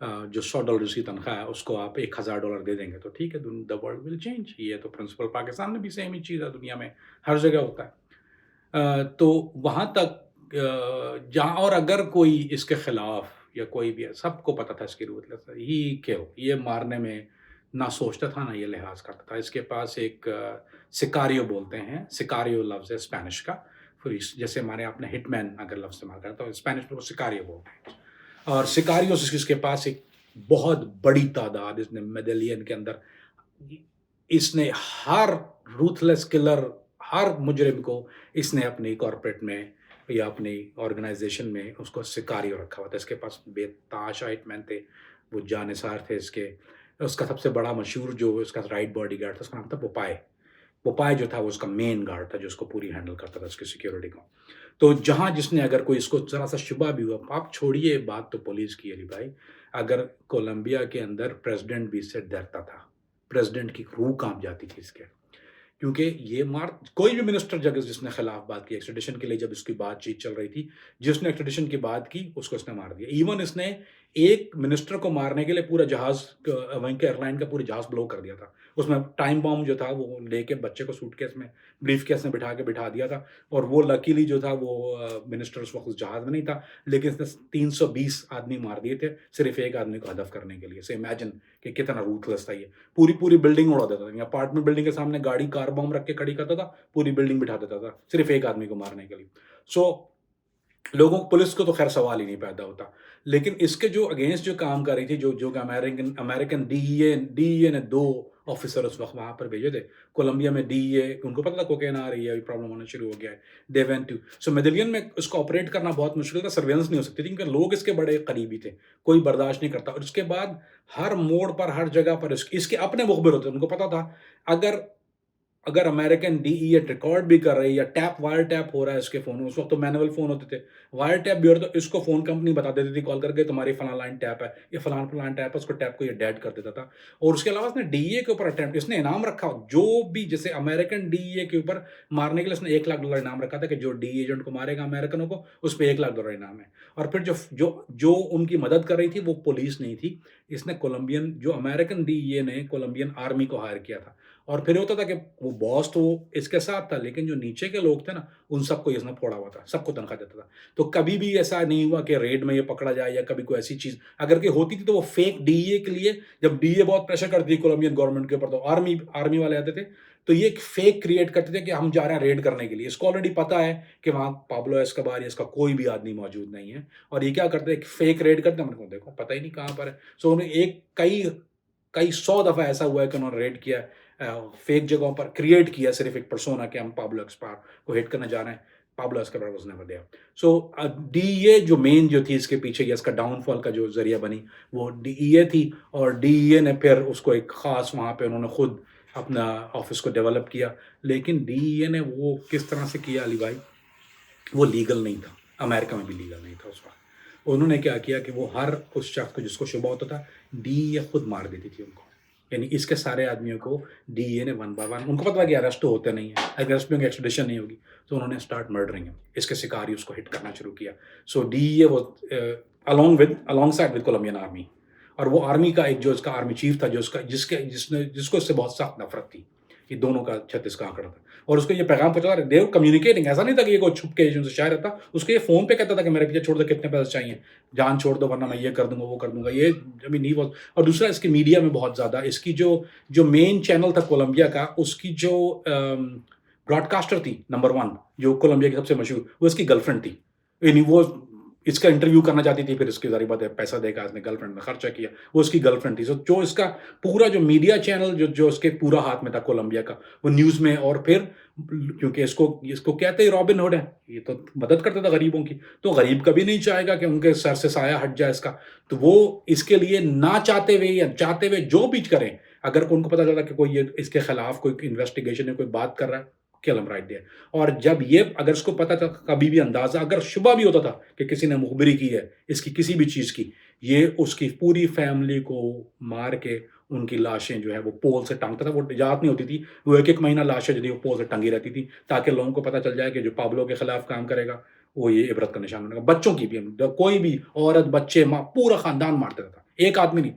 जो $100 की तनख्वाह है, उसको आप $1000 दे देंगे तो ठीक है, द वर्ल्ड विल चेंज। ये तो प्रिंसिपल पाकिस्तान में भी सेम ही चीज़ है, दुनिया में हर जगह होता है। तो वहाँ तक जहाँ, और अगर कोई इसके खिलाफ या कोई भी है, सबको पता था इसकी रूथलेस है, ही क्यों ये मारने में ना सोचता था ना ये लिहाज करता था। इसके पास एक सिकारियो बोलते हैं, सिकारियो लफ्ज़ है स्पेनिश का। फिर जैसे हमारे आपने हिटमैन अगर लफ्ज़ इस्तेमाल करा तो स्पेनिश में वो सिकारियो बोलते हैं। और सिकारियो इसके पास एक बहुत बड़ी तादाद, इसने मेडेलियन के अंदर इसने हर रूथलेस किलर, हर मुजरिम को इसने अपनी कॉर्पोरेट में या अपनी ऑर्गेनाइजेशन में उसको सिकारियो रखा हुआ था। इसके पास बेताशा हिटमैन थे, वो जानिसार थे इसके। उसका सबसे बड़ा मशहूर जो इसका राइट बॉडीगार्ड था, उसका नाम था पोपाय। पोपाय जो था वो उसका मेन गार्ड था जो उसको पूरी हैंडल करता था उसकी सिक्योरिटी को। तो जहाँ जिसने अगर कोई इसको ज़रा सा शुबा भी हुआ, आप छोड़िए बात तो पुलिस की अली भाई, अगर कोलंबिया के अंदर प्रेसिडेंट भी इससे डरता था, प्रेसिडेंट की रूह काँप जाती थी इसके। क्योंकि ये मार कोई भी मिनिस्टर जगह जिसने खिलाफ बात की एक्सट्रेडिशन के लिए, जब इसकी बातचीत चल रही थी, जिसने एक्सट्रेडिशन की बात की उसको इसने मार दिया। इवन इसने एक मिनिस्टर को मारने के लिए पूरा जहाज़, वहीं के एयरलाइन का पूरा जहाज़ ब्लो कर दिया था। उसमें टाइम बॉम्ब जो था वो लेके बच्चे को सूटकेस में, ब्रीफकेस में बिठा दिया था। और वो लकीली जो था वो मिनिस्टर उस वक्त उस जहाज़ में नहीं था, लेकिन इसने 320 आदमी मार दिए थे सिर्फ एक आदमी को हदफ करने के लिए। सो इमेजिन कि कितना रूथलेस था ये। पूरी बिल्डिंग उड़ा देता था। अपार्टमेंट बिल्डिंग के सामने गाड़ी, कार बम रख के खड़ी करता था, पूरी बिल्डिंग बिठा देता था सिर्फ एक आदमी को मारने के लिए। सो लोगों को पुलिस को तो खैर सवाल ही नहीं पैदा होता। लेकिन इसके जो अगेंस्ट जो काम कर रही थी, जो कि अमेरिकन अमेरिकन डीईए ने 2 ऑफिसर उस वक़्त वहाँ पर भेजे थे। कोलंबिया में डीईए उनको पता था कोकेन आ रही है, अभी प्रॉब्लम होना शुरू हो गया है। They went to so Medellin में उसको ऑपरेट करना बहुत मुश्किल था, सर्वेलेंस नहीं हो सकती थी क्योंकि लोग इसके बड़े करीबी थे। कोई बर्दाश्त नहीं करता और उसके बाद हर मोड़ पर, हर जगह पर इसके अपने मुखबिर होते थे। उनको पता था अगर अगर अमेरिकन डीईए रिकॉर्ड भी कर रही है या वायर टैप हो रहा है इसके फ़ोन में, उस वक़्त तो मैनुअल फ़ोन होते थे। वायर टैप भी हो रहा तो इसको फ़ोन कंपनी बता देती थी कॉल करके तुम्हारी फलाँ लाइन टैप है, ये फलाँ-फलाँ टैप है, उसको टैप को ये डेड कर देता था। और उसके अलावा इसने डीईए के ऊपर अटेम्प्ट इसने इनाम रखा, जो भी जैसे अमेरिकन डीईए के ऊपर मारने के लिए इसने $1,00,000 इनाम रखा था कि जो डीईए एजेंट को मारेगा अमेरिकनों को, उस पे $1,00,000 इनाम है। और फिर जो जो जो उनकी मदद कर रही थी वो पुलिस नहीं थी। इसने कोलंबियन जो अमेरिकन डीईए ने कोलंबियन आर्मी को हायर किया था। और फिर होता था कि वो बॉस तो इसके साथ था, लेकिन जो नीचे के लोग थे ना, उन सबको इसने फोड़ा हुआ था, सबको तनख्वाह देता था। तो कभी भी ऐसा नहीं हुआ कि रेड में ये पकड़ा जाए या कभी कोई ऐसी चीज़ अगर कोई होती थी तो वो फेक डीईए के लिए जब डीईए बहुत प्रेशर करती थी कोलंबियन गवर्नमेंट के ऊपर तो आर्मी आर्मी वाले आते थे, तो ये एक फेक क्रिएट करते थे कि हम जा रहे हैं रेड करने के लिए। इसको ऑलरेडी पता है कि वहाँ पाब्लो एस्कोबार या इसका कोई भी आदमी मौजूद नहीं है और ये क्या करते हैं, एक फेक रेड करते हैं, हमने कहा देखो पता ही नहीं कहाँ पर है। सो उन्हें एक कई कई 100 दफ़ा ऐसा हुआ है कि उन्होंने रेड किया फेक जगहों पर क्रिएट किया सिर्फ एक पर्सोना कि हम पाब्लो एस्कोबार को हिट करने जा रहे हैं। Pablo Escobar was never there. So DEA जो मेन जो थी इसके पीछे या इसका डाउनफॉल का जो ज़रिया बनी, वो डीईए थी और डीईए ने फिर उसको एक ख़ास वहाँ पे उन्होंने खुद अपना ऑफ़िस को डेवलप किया। लेकिन डीईए ने वो किस तरह से किया अली भाई, वो लीगल नहीं था। अमेरिका में भी लीगल नहीं था उस वक़्त। उन्होंने क्या किया कि वो हर उस शख्स को जिसको शुबा होता था, डीईए खुद मार देती थी उनको। यानी इसके सारे आदमियों को डीईए ने वन बाय वन उनको पता था कि अरेस्ट तो होते नहीं है, अरेस्ट भी होंगे एक्स्ट्राडिशन नहीं होगी, तो उन्होंने स्टार्ट मर्डरिंग हिम। इसके शिकार ही उसको हिट करना शुरू किया। So DEA was alongside with Colombian army और वो आर्मी का एक जो इसका आर्मी चीफ था जो उसका जिसको इससे बहुत सख्त नफ़रत थी। ये दोनों का छत्तीस का आंकड़ा था और उसको ये पैगाम पहुँचा रहा दे वर कम्युनिकेटिंग ऐसा नहीं था कि ये कोई छुप के उनसे शायर रहता, उसको ये फ़ोन पे कहता था कि मेरे पीछे छोड़ दो कितने पैसे चाहिए, जान छोड़ दो वरना मैं ये कर दूँगा, वो कर दूँगा। ये आई मीन ही वाज़ और दूसरा इसकी मीडिया में बहुत ज़्यादा इसकी जो जो मेन चैनल था कोलंबिया का उसकी जो ब्रॉडकास्टर थी नंबर 1 जो कोलंबिया की सबसे मशहूर, वो इसकी गर्लफ्रेंड थी। यानी वो इसका इंटरव्यू करना चाहती थी, फिर इसकी ज़ाहिर बात है पैसा देकर इसने गर्लफ्रेंड में खर्चा किया, वो उसकी गर्लफ्रेंड थी। सो जो इसका पूरा जो मीडिया चैनल जो जो उसके पूरा हाथ में था कोलंबिया का, वो न्यूज़ में और फिर क्योंकि इसको इसको कहते ही रॉबिन हुड है, ये तो मदद करता था गरीबों की, तो गरीब कभी नहीं चाहेगा कि उनके सर से साया हट जाए इसका। तो वो इसके लिए ना चाहते हुए या चाहते हुए जो भी करें, अगर उनको पता चला कि कोई ये इसके खिलाफ कोई इन्वेस्टिगेशन है, कोई बात कर रहा है, किल हिम राइट देयर। और जब ये अगर इसको पता था कभी भी अंदाज़ा अगर शुबा भी होता था कि किसी ने मुखबिरी की है, इसकी किसी भी चीज़ की, ये उसकी पूरी फैमिली को मार के उनकी लाशें जो है वो पोल से टाँगता था। वो इजाज़त नहीं होती थी, वो 1-1 महीना लाशें जो थी वो पोल से टंगी रहती थी, ताकि लोगों को पता चल जाए कि जो पाब्लो के खिलाफ काम करेगा, वो ये इबरत का निशान बनेगा। बच्चों की भी कोई भी औरत, बच्चे, माँ, पूरा खानदान मार देता था। एक आदमी नहीं,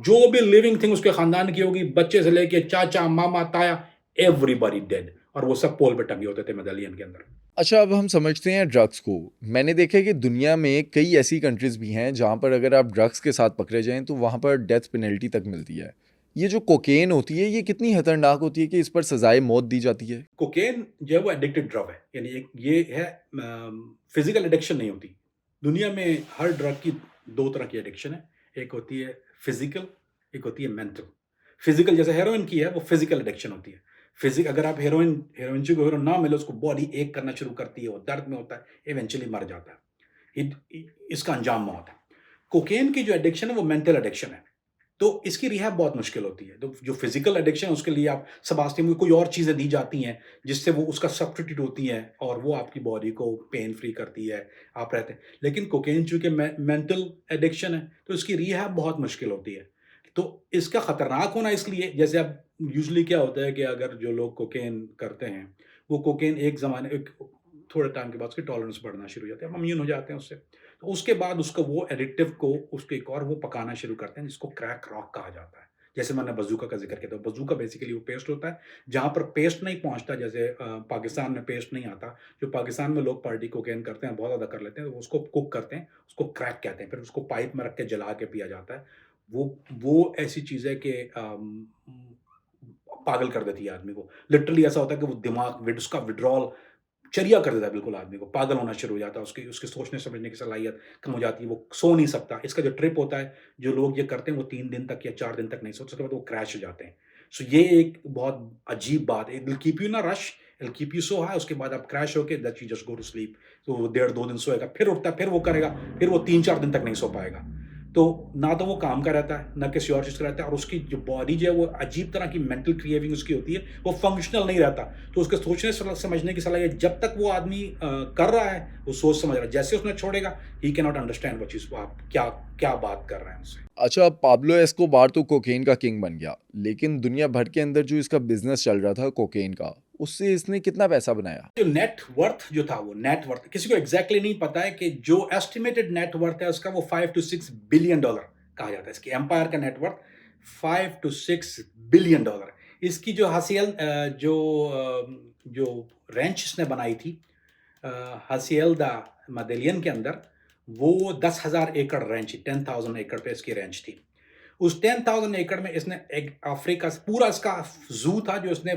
जो भी लिविंग थिंग उसके खानदान की होगी, बच्चे से लेके चाचा, मामा, ताया, एवरीबॉडी डेड और वो सब पोल पे टंगे होते थे मेडालियन के अंदर। अच्छा, अब हम समझते हैं ड्रग्स को। मैंने देखा है कि दुनिया में कई ऐसी कंट्रीज़ भी हैं जहाँ पर अगर आप ड्रग्स के साथ पकड़े जाएँ तो वहाँ पर डेथ पेनल्टी तक मिलती है। ये जो कोकेन होती है ये कितनी खतरनाक होती है कि इस पर सज़ाए मौत दी जाती है? कोकेन जो है वो एडिक्टिव ड्रग है, यानी एक ये है फिजिकल एडिक्शन नहीं होती। दुनिया में हर ड्रग की 2 तरह की एडिक्शन है, एक होती है फिजिकल, एक होती है मेंटल। फिजिकल जैसे हेरोइन की है वो फिजिकल एडिक्शन होती है। अगर आप हेरोइन को हेरोइन ना मिले उसको बॉडी एक करना शुरू करती है, वो दर्द में होता है, इवेंचुअली मर जाता है। इसका अंजाम मौत है। कोकेन की जो एडिक्शन है वो मेंटल एडिक्शन है। तो इसकी रिहैब बहुत मुश्किल होती है। तो जो फिजिकल एडिक्शन है उसके लिए आप सेबास्टियम में कोई और चीज़ें दी जाती हैं जिससे वो उसका सब्स्टिट्यूट होती हैं और वो आपकी बॉडी को पेन फ्री करती है, आप रहते हैं। लेकिन कोकेन चूँकि मेंटल एडिक्शन है तो इसकी रिहैब बहुत मुश्किल होती है। तो इसका खतरनाक होना इसलिए जैसे अब यूजुअली क्या होता है कि अगर जो लोग कोकेन करते हैं, वो कोकेन एक थोड़े टाइम के बाद उसकी टॉलरेंस बढ़ना शुरू हो जाती है, हम इम्यून हो जाते हैं उससे। तो उसके बाद उसको वो एडिक्टिव को उसको एक और वो पकाना शुरू करते हैं जिसको क्रैक रॉक कहा जाता है। जैसे मैंने बज़ूका का ज़िक्र किया था, बज़ूका बेसिकली वो पेस्ट होता है, जहाँ पर पेस्ट नहीं पहुँचता जैसे पाकिस्तान में पेस्ट नहीं आता। जो पाकिस्तान में लोग पार्टी कोकेन करते हैं, बहुत ज़्यादा कर लेते हैं, तो उसको कुक करते हैं, उसको क्रैक कहते हैं, फिर उसको पाइप में रख के जला के पिया जाता है। वो ऐसी चीज़ है कि पागल कर देती है आदमी को। लिटरली ऐसा होता है कि वो दिमाग विड उसका विथड्रॉल चरिया कर देता है बिल्कुल आदमी को, पागल होना शुरू हो जाता है, उसकी उसकी सोचने समझने की सलाहियत कम हो जाती है, वो सो नहीं सकता। इसका जो ट्रिप होता है, जो लोग ये करते हैं वो 3 दिन तक या 4 दिन तक नहीं सोते, उसके बाद वो क्रैश हो जाते हैं। सो ये एक बहुत अजीब बात है, it will keep you in a rush, it will keep you so high, उसके बाद आप क्रैश होके that you just go to sleep. तो वो डेढ़ 2 दिन सोएगा, फिर उठता है, फिर वो करेगा, फिर वो 3-4 दिन तक नहीं सो पाएगा। तो ना तो वो काम का रहता है, ना किसी और चीज़ का रहता है, और उसकी जो बॉडी जो है वो अजीब तरह की मेंटल क्रिएविंग उसकी होती है, वो फंक्शनल नहीं रहता। तो उसके सोचने समझने की सलाहियत जब तक वो आदमी कर रहा है, वो सोच समझ रहा है, जैसे उसने छोड़ेगा, ही can not understand what is, आप क्या क्या बात कर रहे हैं उससे। अच्छा, पाब्लो एस्कोबार तो कोकेन का किंग बन गया, लेकिन दुनिया भर के अंदर जो इसका बिजनेस चल रहा था कोकेन का, उससे इसने कितना पैसा बनाया? जो नेट वर्थ जो था, वो नेट वर्थ किसी को एग्जैक्टली नहीं पता है, कि जो एस्टिमेटेड नेट वर्थ है उसका, वो 5 to 6 बिलियन डॉलर कहा जाता है। इसकी एम्पायर का net worth 5 to 6 billion dollar. इसकी जो जो रेंच इसने बनाई थी हसियल दा मदेलियन के अंदर, वो 10,000 एकड़ रेंच, 10,000 एकड़ पे इसकी रेंच थी। उस 10,000 एकड़ में इसने एक अफ्रीका से पूरा इसका जू था, जो इसने,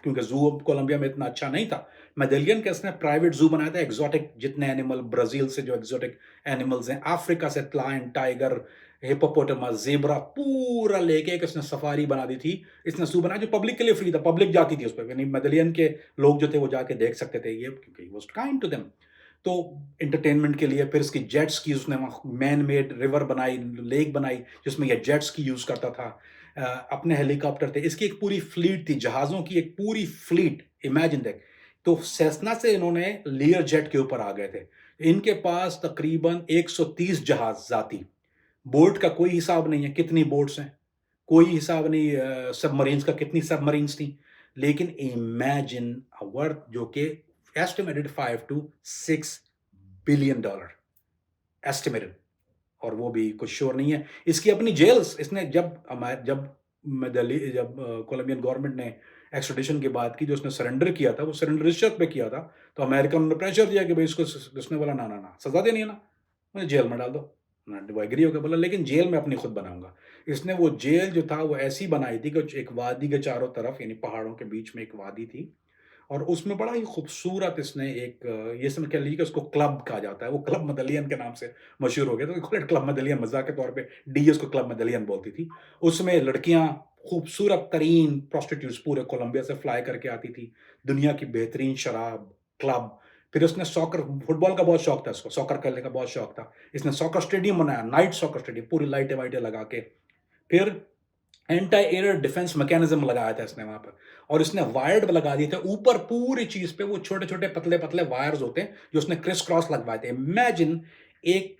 क्योंकि जू कोलंबिया में इतना अच्छा नहीं था, मेडेलियन का इसने प्राइवेट जू बनाया था। एक्सोटिक जितने एनिमल, ब्राजील से जो एक्सोटिक एनिमल्स हैं, अफ्रीका से लायन, टाइगर, हिप्पोपोटामस, जेब्रा, पूरा लेके एक इसने सफारी बना दी थी। इसने जू बनाया जो पब्लिक के लिए फ्री था, पब्लिक जाती थी उस पर, यानी मेडेलियन के लोग जो थे वो जाके देख सकते थे, ये क्योंकि वाज काइंड टू देम। तो एंटरटेनमेंट के लिए फिर इसकी जेट्स की उसने मैन मेड रिवर बनाई, लेक बनाई, जिसमें ये जेट्स की यूज करता था। अपने हेलीकॉप्टर थे, इसकी एक पूरी फ्लीट थी, जहाजों की एक पूरी फ्लीट, इमेजिन देख। तो सेस्ना से इन्होंने लियर जेट के ऊपर आ गए थे। इनके पास तकरीबन 130 जहाज जाती, बोट का कोई हिसाब नहीं है कितनी बोट्स हैं, कोई हिसाब नहीं सबमरीन्स का कितनी सबमरीन्स थी। लेकिन इमेजिन अ वर्थ जो कि estimated 5 to 6 billion dollar estimated, और वो भी कुछ श्योर नहीं है। इसकी अपनी जेल्स, इसने जब कोलंबियन गवर्नमेंट ने एक्स्ट्राडिशन की बात की, जो उसने सरेंडर किया था, वो सरेंडर इस शर्त पे किया था, तो अमेरिका ने प्रेशर दिया कि भाई इसको, उसने बोला ना ना ना, सजा देनी है ना, मुझे जेल में डाल दो ना। वो एग्री हो गया, बोला लेकिन जेल मैं अपनी खुद बनाऊंगा। इसने वो जेल जो था वो ऐसी बनाई थी कि एक वादी के चारों तरफ, यानी पहाड़ों के बीच में एक वादी थी, और उसमें बड़ा ही खूबसूरत इसने एक ये समझ कह लीजिए कि उसको क्लब कहा जाता है, वो क्लब मेडेलियन के नाम से मशहूर हो गया, तो कॉल इट क्लब मेडेलियन, मजाक के तौर पे डी उसको क्लब मेडेलियन बोलती थी। उसमें लड़कियां, खूबसूरत तरीन प्रोस्टिट्यूट्स पूरे कोलंबिया से फ्लाई करके आती थी, दुनिया की बेहतरीन शराब, क्लब। फिर उसने सॉकर, फुटबॉल का बहुत शौक था इसको, सॉकर खेलने का बहुत शौक था। इसने सॉकर स्टेडियम बनाया, नाइट सॉकर स्टेडियम, पूरी लाइटें वाइटें लगा के। फिर एंटी एयर डिफेंस मैकेनिज्म लगाया था इसने वहां पर, और इसने वायर्ड लगा दिए थे ऊपर पूरी चीज पे, वो छोटे छोटे पतले पतले वायर्स होते हैं जो उसने क्रिस क्रॉस लगवाए थे। इमेजिन एक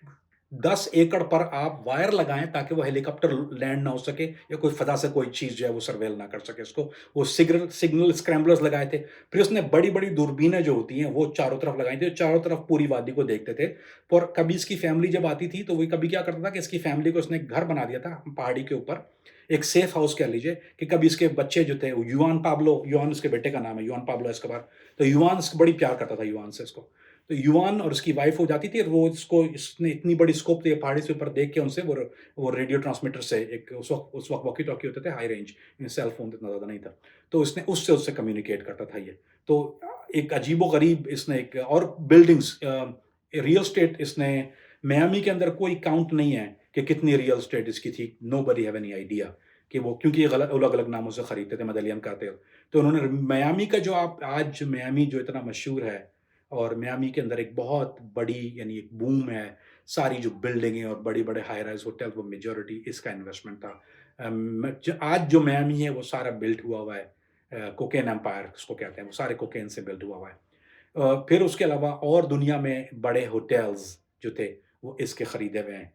10 एकड़ पर आप वायर लगाएं ताकि वो हेलीकॉप्टर लैंड ना हो सके, या कोई फदा से कोई चीज जो है वो सर्वेल ना कर सके इसको। वो सिग्नल स्क्रैम्बलर्स लगाए थे। फिर उसने बड़ी बड़ी दूरबीनें जो होती हैं वो चारों तरफ लगाई थी, चारों तरफ पूरी वादी को देखते थे। और कभी इसकी फैमिली जब आती थी तो वो कभी क्या करता था कि इसकी फैमिली को उसने घर बना दिया था पहाड़ी के ऊपर, एक सेफ हाउस कह लीजिए, कि कभी इसके बच्चे जो थे, युआन पाब्लो, युआन उसके बेटे का नाम है, युआन पाब्लो एस्कोबार, तो युआन बड़ी प्यार करता था युआन से इसको। तो युआन और उसकी वाइफ हो जाती थी, और वो इसको, इसने इतनी बड़ी स्कोप थी पहाड़ी से ऊपर देख के उनसे वो रेडियो ट्रांसमीटर से, एक उस वक्त वॉकी टॉकी होते थे हाई रेंज, सेल फोन इतना ज़्यादा नहीं था, तो इसने उससे उससे कम्युनिकेट करता था ये। तो एक अजीबो गरीब इसने एक, और बिल्डिंग्स, रियल स्टेट इसने, मियामी के अंदर कोई काउंट नहीं है कि कितनी रियल स्टेट इसकी थी, नोबडी हैव एनी आइडिया, कि वो, क्योंकि ये गलत अलग अलग नामों से खरीदते थे मेडेलियन का तेल। तो उन्होंने मियामी का, जो आप आज मियामी जो इतना मशहूर है, और मियामी के अंदर एक बहुत बड़ी, यानी एक बूम है, सारी जो बिल्डिंगें और बड़े बड़े हाई राइज होटल, वो मेजोरिटी इसका इन्वेस्टमेंट था। आज जो मियामी है वो सारा बिल्ट हुआ हुआ है, कोकेन एम्पायर उसको कहते हैं, वो सारे कोकेन से बिल्ट हुआ हुआ है। फिर उसके अलावा और दुनिया में बड़े होटल्स जो थे वो इसके खरीदे हुए हैं।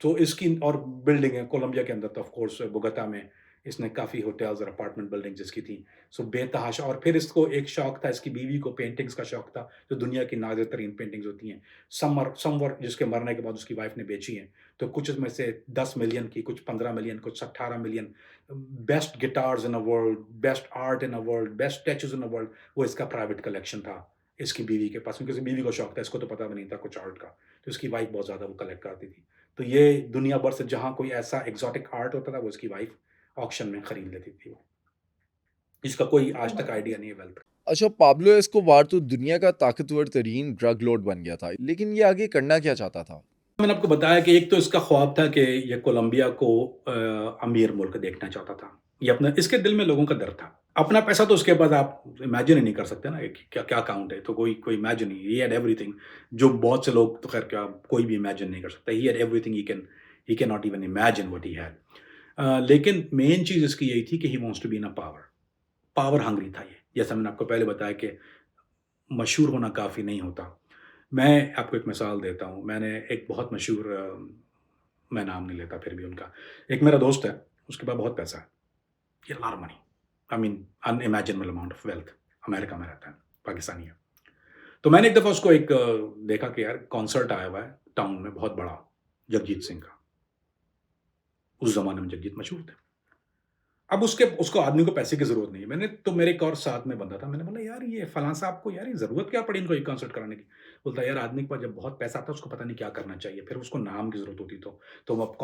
तो इसकी और बिल्डिंग है कोलंबिया के अंदर, तो ऑफ कोर्स बोगोता में इसने काफ़ी होटल्स और अपार्टमेंट बिल्डिंग जिसकी थी। सो बेतहाशा, और फिर इसको एक शौक था, इसकी बीवी को पेंटिंग्स का शौक था, जो दुनिया की नाज़िर तरीन पेंटिंग्स होती हैं, समवर जिसके मरने के बाद उसकी वाइफ ने बेची हैं। तो कुछ उसमें से 10 मिलियन की, कुछ 15 मिलियन, कुछ 18 million, best guitars in a world, best art in a world, best statues in a world, वो इसका प्राइवेट कलेक्शन था इसकी बीवी के पास, क्योंकि इसकी बीवी को शौक था, इसको तो पता भी नहीं था कुछ आर्ट का। तो इसकी वाइफ बहुत ज़्यादा वो कलेक्ट करती थी। तो ये दुनिया भर से जहाँ कोई ऐसा एक्सोटिक आर्ट होता था, वो इसकी वाइफ ऑक्शन में खरीद लेती थी वो। इसका कोई आज तक आइडिया नहीं है वेल्थ का। अच्छा, पाब्लो एस्कोबार तो दुनिया का ताकतवर तरीन ड्रग लॉर्ड बन गया था, लेकिन ये आगे करना क्या चाहता था? मैंने आपको बताया कि एक तो इसका ख्वाब था कि ये कोलंबिया को अमीर मुल्क देखना चाहता था। ये अपना इसके दिल में लोगों का डर था। अपना पैसा तो उसके पास आप इमेजिन ही नहीं कर सकते ना कि क्या क्या अकाउंट है, तो कोई कोई इमेजिन नहीं, ही हैड एवरीथिंग जो बहुत से लोग तो खैर क्या कोई भी इमेजिन नहीं कर सकता। He had everything he can not even imagine what he had. लेकिन मेन चीज़ इसकी यही थी कि he wants to be in a power. Power hungry था ये। जैसा मैंने आपको पहले बताया कि मशहूर होना काफ़ी नहीं होता। मैं आपको एक मिसाल देता हूँ। मैंने एक बहुत मशहूर मैं नाम नहीं लेता फिर भी उनका। एक मेरा दोस्त है, उसके पास बहुत पैसा है। He had a lot of money. I mean unimaginable amount of wealth. America में रहता है, पाकिस्तानी है। तो मैंने एक दफ़ा उसको देखा कि यार कॉन्सर्ट आया हुआ है टाउन में बहुत बड़ा, जगजीत सिंह का। उस ज़माने में जगजीत मशहूर थे। अब उसको आदमी को पैसे की ज़रूरत नहीं है। मेरे एक और साथ में बंदा था, मैंने बोला यार ये फलाँ साहब को यार ये ज़रूरत क्या पड़ी इनको ये कॉन्सर्ट कराने की? बोलता है यार आदमी के पास जब बहुत पैसा आता है उसको पता नहीं क्या करना चाहिए, फिर उसको नाम की ज़रूरत होती तो वो अब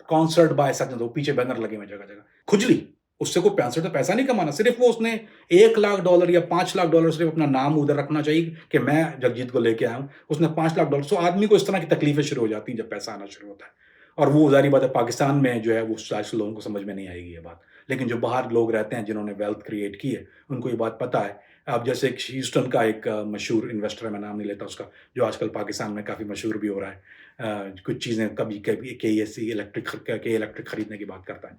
कॉन्सर्ट बाय सच वो पीछे बैनर लगे हुए जगह-जगह। खुजली, उससे कोई पैसे तो पैसा नहीं कमाना, सिर्फ़ वो उसने $1,00,000 या $5,00,000 सिर्फ़ अपना नाम उधर रखना चाहिए कि मैं जगजीत को लेके आया हूँ। उसने $5,00,000 सो आदमी को इस तरह की तकलीफ़ें शुरू हो जाती हैं जब पैसा आना शुरू होता है। और वो ज़ाहिर बात है पाकिस्तान में जो है वो शायद से लोगों को समझ में नहीं आएगी ये बात। लेकिन जो बाहर लोग रहते हैं जिन्होंने वेल्थ क्रिएट की है, उनको ये बात पता है। अब जैसे एक ह्यूस्टन का एक मशहूर इन्वेस्टर है, मैं नाम नहीं लेता उसका, जो आजकल पाकिस्तान में काफ़ी मशहूर भी हो रहा है। कुछ चीज़ें कभी के इलेक्ट्रिक खरीदने की बात करता है।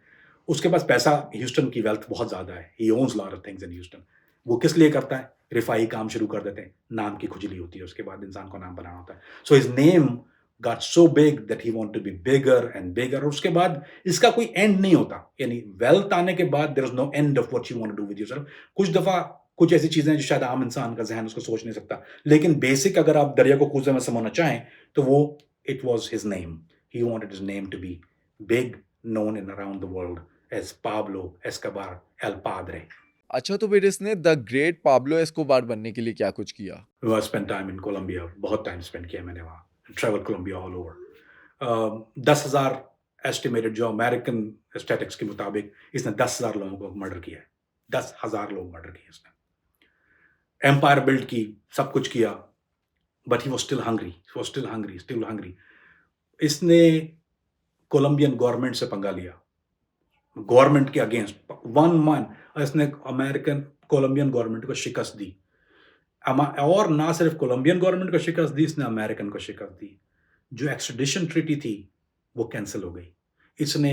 उसके पास पैसा ह्यूस्टन की वेल्थ बहुत ज़्यादा है। He owns lot of things in Houston. वो किस लिए करता है? रिफ़ाई काम शुरू कर देते हैं। नाम की खुजली होती है, उसके बाद इंसान को नाम बनाना होता है। So his name got so big that he wanted to be bigger and bigger और उसके बाद इसका कोई एंड नहीं होता। यानी वेल्थ आने के बाद there is no end of what you want to do with yourself. कुछ दफ़ा कुछ ऐसी चीज़ें हैं जो शायद आम इंसान का ज़हन उसको सोच नहीं सकता। लेकिन बेसिक अगर आप दरिया को कूज़े में समाना चाहें, तो वो it was his name. He wanted his name to be big, known in around the world as Pablo Escobar El Padre. अच्छा, तो फिर इसने द ग्रेट पाब्लो एस्कोबार बनने के लिए क्या कुछ किया? I spent time in Colombia, बहुत टाइम स्पेंड किया मैंने वहाँ, travel Colombia all over. 10,000 estimated जो अमेरिकन स्टैटिस्टिक्स के मुताबिक इसने 10,000 लोगों को मर्डर किया है। 10,000 लोग मर्डर किए इसने। एम्पायर बिल्ड की, सब कुछ किया, but he was still hungry, still hungry. इसने कोलंबियन गवर्नमेंट से पंगा लिया, गवर्नमेंट के अगेंस्ट 1 मंथ इसने अमेरिकन कोलंबियन गवर्नमेंट को शिकस्त दी। और ना सिर्फ कोलंबियन गवर्नमेंट को शिकस्त दी, इसने अमेरिकन को शिकस्त दी। जो एक्सट्रेडिशन ट्रीटी थी वो कैंसिल हो गई। इसने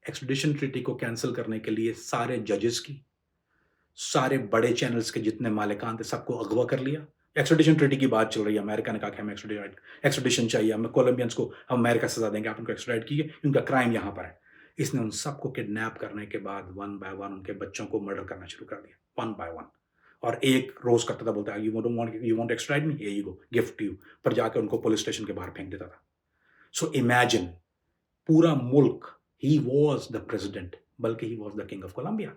एक्सट्रेडिशन ट्रीटी को कैंसिल करने के लिए सारे जजेस की, सारे बड़े चैनल्स के जितने मालिकान थे सबको अगवा कर लिया। एक्सट्रेडिशन ट्रीटी की बात चल रही है, अमेरिका ने कहा कि हमें एक्सट्रेडिशन चाहिए, हमें कोलंबियंस को हम अमेरिका सजा देंगे, आप उनको एक्सट्रेडिट कीजिए, उनका क्राइम यहाँ पर है। इसने उन सबको किडनैप करने के बाद वन बाय वन उनके बच्चों को मर्डर करना शुरू कर दिया, वन बाय वन। और एक रोज करता था, बोलता है you want extradite me, here you go, gift you, पर जाकर उनको पुलिस स्टेशन के बाहर फेंक देता था। सो इमेजिन, पूरा मुल्क, ही वाज द प्रेसिडेंट, बल्कि he was the king of Colombia.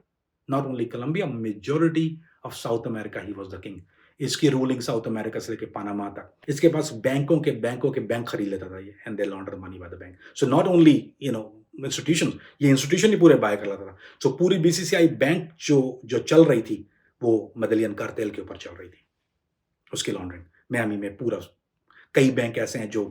Not only Colombia, majority of South America he was the king. इसकी रूलिंग साउथ अमेरिका से लेकर पनामा तक। इसके पास बैंकों के बैंक खरीद लेता था ये, and they लॉन्डर money by the bank. So not only institution, ये इंस्टीट्यूशन ही पूरे बाय कर लेता था। सो पूरी बीसीसीआई बैंक जो चल रही थी वो मेडेलियन कार्टेल के ऊपर चल रही थी, उसकी लॉन्ड्रिंग। मियामी में पूरा कई बैंक ऐसे हैं जो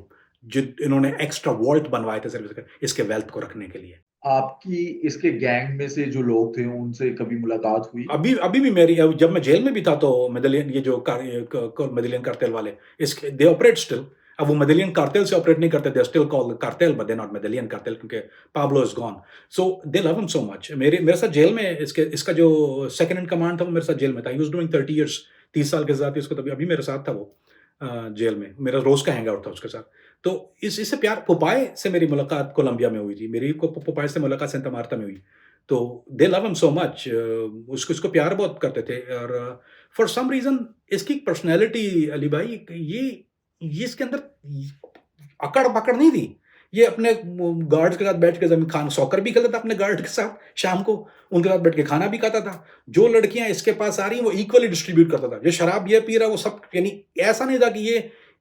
इन्होंने एक्स्ट्रा वॉल्ट बनवाए थे सिर्फ इसके वेल्थ को रखने के लिए। आपकी इसके गैंग में से जो लोग थे, उनसे कभी मुलाकात हुई? अभी भी मेरी, जब मैं जेल में भी था तो मेडेलियन, ये जो मेडेलियन कार्टेल वाले, इसके दे ऑपरेट स्टिल। अब वो मेडेलियन कार्टेल से ऑपरेट नहीं करते, they still called cartel but they not Medellin cartel, क्योंकि Pablo is gone. So they love him so much. मेरे साथ जेल में इसका जो सेकंड इन कमांड था वो मेरे साथ जेल में था। ही वाज डूइंग 30 इयर्स, 30 साल के साथ इसको, तभी अभी मेरे साथ था वो जेल में। मेरा रोज का हैंग आउट था उसके साथ। तो इससे प्यार, पोपाय से मेरी मुलाकात कोलंबिया में हुई थी। मेरी पोपाय से मुलाकात सेंटा मार्ता में हुई। तो दे लव हिम सो मच, उसको प्यार बहुत करते थे। और फॉर सम रीजन इसकी पर्सनैलिटी, अली भाई, ये इसके अंदर अकड़ पकड़ नहीं थी। ये अपने गार्ड्स के साथ बैठ के जमीन खान सॉकर भी खेलता था अपने गार्ड के साथ, शाम को उनके साथ बैठ के खाना भी खाता था। जो लड़कियां इसके पास आ रही हैं वो इक्वली डिस्ट्रीब्यूट करता था। जो शराब ये पी रहा वो सब, यानी ऐसा नहीं था कि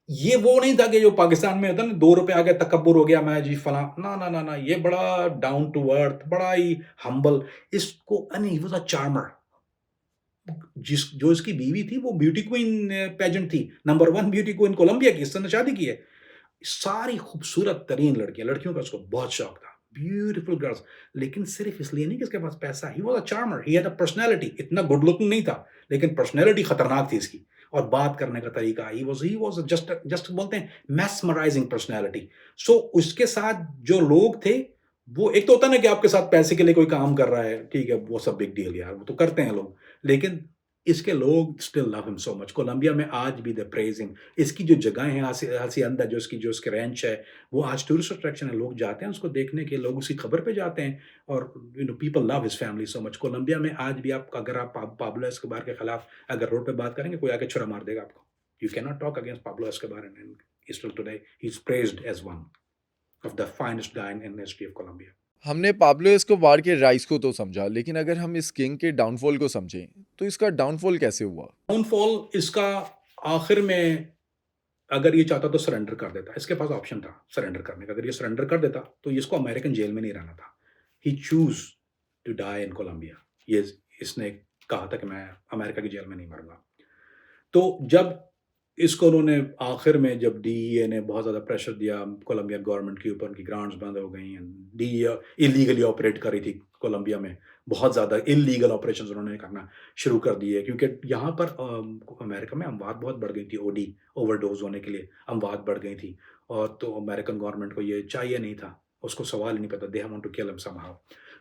ये वो नहीं था कि जो पाकिस्तान में होता ना, 2 रुपए आ गए तकब्बुर हो गया, मैं जी फला, ना ना ना ना, ये बड़ा डाउन टू अर्थ, बड़ा ही हम्बल। इसको ही वाज अ चार्मर। जो इसकी बीवी थी वो ब्यूटी क्वीन पेजेंट थी, नंबर 1 ब्यूटी क्वीन कोलंबिया की, इससे शादी की है। सारी खूबसूरत तरीन लड़कियों का उसको बहुत शौक था, ब्यूटीफुल गर्ल्स, लेकिन सिर्फ इसलिए नहीं कि इसके पास पैसा, ही was a charmer, he had a personality, इतना गुड लुकिंग नहीं था, लेकिन पर्सनैलिटी खतरनाक थी इसकी, और बात करने का तरीका, ही वाज जस्ट बोलते हैं मैस्मराइजिंग पर्सनैलिटी। सो उसके साथ जो लोग थे, वो एक तो होता है ना कि आपके साथ पैसे के लिए कोई काम कर रहा है, ठीक है, वो सब बिग डील यार, वो तो करते हैं लोग, लेकिन इसके लोग still love him so much. Colombia में आज भी दे प्रेज हिम। इसकी जो जगह है हासिंदा, जो इसकी रेंच है, वो आज टूरिस्ट अट्रैक्शन है, लोग जाते हैं उसको देखने के, लोग उसकी खबर पे जाते हैं, और people love his family so much. Colombia में आज भी आप, अगर आप पाब्लो एस्कोबार के खिलाफ अगर रोड पे बात करेंगे, कोई आके छुरा मार देगा आपको। You can not talk against Pablo Escobar, and still today he is praised as one of the finest guy in history of Colombia. हमने पाब्लो एस्कोबार के राइज को तो समझा, लेकिन अगर हम इस किंग के डाउनफॉल को समझें, तो इसका डाउनफॉल कैसे हुआ? डाउनफॉल इसका आखिर में, अगर ये चाहता तो सरेंडर कर देता, इसके पास ऑप्शन था सरेंडर करने का, अगर ये सरेंडर कर देता तो इसको अमेरिकन जेल में नहीं रहना था। He choose to die in Colombia. ये इसने कहा था कि मैं अमेरिका की जेल में नहीं मरूंगा। तो जब इसको उन्होंने आखिर में, जब डीईए ने बहुत ज़्यादा प्रेशर दिया कोलंबिया गवर्नमेंट के ऊपर, उनकी ग्रांट्स बंद हो गई, डीईए इलीगली ऑपरेट कर रही थी कोलंबिया में, बहुत ज़्यादा इलीगल ऑपरेशंस उन्होंने करना शुरू कर दिए, क्योंकि यहाँ पर अमेरिका में अमवात बहुत बढ़ गई थी, ओडी ओवरडोज होने के लिए अमवात बढ़ गई थी, और तो अमेरिकन गवर्नमेंट को ये चाहिए नहीं था, उसको सवाल ही नहीं पता, they want to kill him somehow.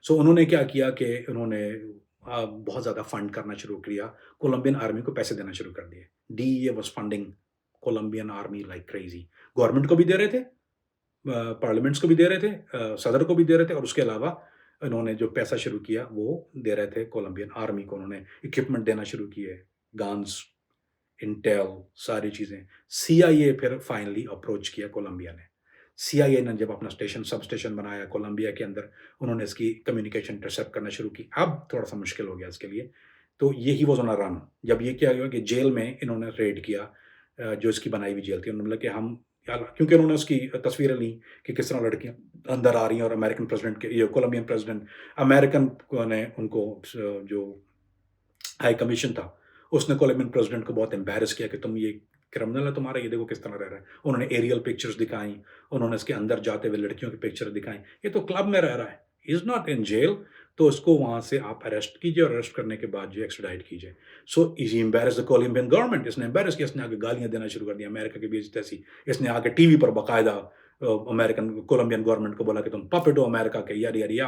So उन्होंने क्या किया कि उन्होंने बहुत ज़्यादा फंड करना शुरू किया, कोलंबियन आर्मी को पैसे देना शुरू कर दिए। DEA was funding Colombian army like crazy. Government को भी दे रहे थे, पार्लियामेंट्स को भी दे रहे थे, सदर को भी दे रहे थे, और उसके अलावा इन्होंने जो पैसा शुरू किया वो दे रहे थे कोलंबियन आर्मी को, उन्होंने इक्विपमेंट देना शुरू किए, गन्स, इंटेल, सारी चीज़ें। सीआईए फिर फाइनली अप्रोच किया कोलंबिया ने। सीआईए ने जब अपना सब स्टेशन बनाया कोलंबिया के अंदर, उन्होंने इसकी कम्युनिकेशन इंटरसेप्ट करना शुरू की। अब थोड़ा सा मुश्किल हो गया इसके लिए, तो ये he was on a run. जब ये क्या हुआ कि जेल में इन्होंने रेड किया, जो इसकी बनाई हुई जेल थी, उन्होंने बोला कि हम, क्योंकि उन्होंने उसकी तस्वीरें ली कि किस तरह लड़कियां अंदर आ रही हैं, और अमेरिकन प्रेसिडेंट के, ये कोलंबियन प्रेसिडेंट, अमेरिकन ने उनको, जो हाई कमीशन था, उसने कोलंबियन प्रेसिडेंट को बहुत एम्बैरस किया कि तुम ये क्रिमिनल है तुम्हारा, ये देखो किस तरह रह रहा है। उन्होंने एरियल पिक्चर्स दिखाई, उन्होंने इसके अंदर जाते हुए लड़कियों की पिक्चर दिखाई, ये तो क्लब में रह रहा है, इज नॉट इन जेल, तो उसको वहां से आप अरेस्ट कीजिए, और अरेस्ट करने के बाद जो एक्स्ट्राडाइट कीजिए। So is embarrass the Colombian government, इसने एम्बैरस किया, इसने आगे गालियां देना शुरू कर दिया अमेरिका की बेइज्जती ऐसी। इसने आगे टीवी पर बाकायदा अमेरिकन कोलंबियन गवर्नमेंट को बोला कि तुम पपेट हो अमेरिका के, यार यार या।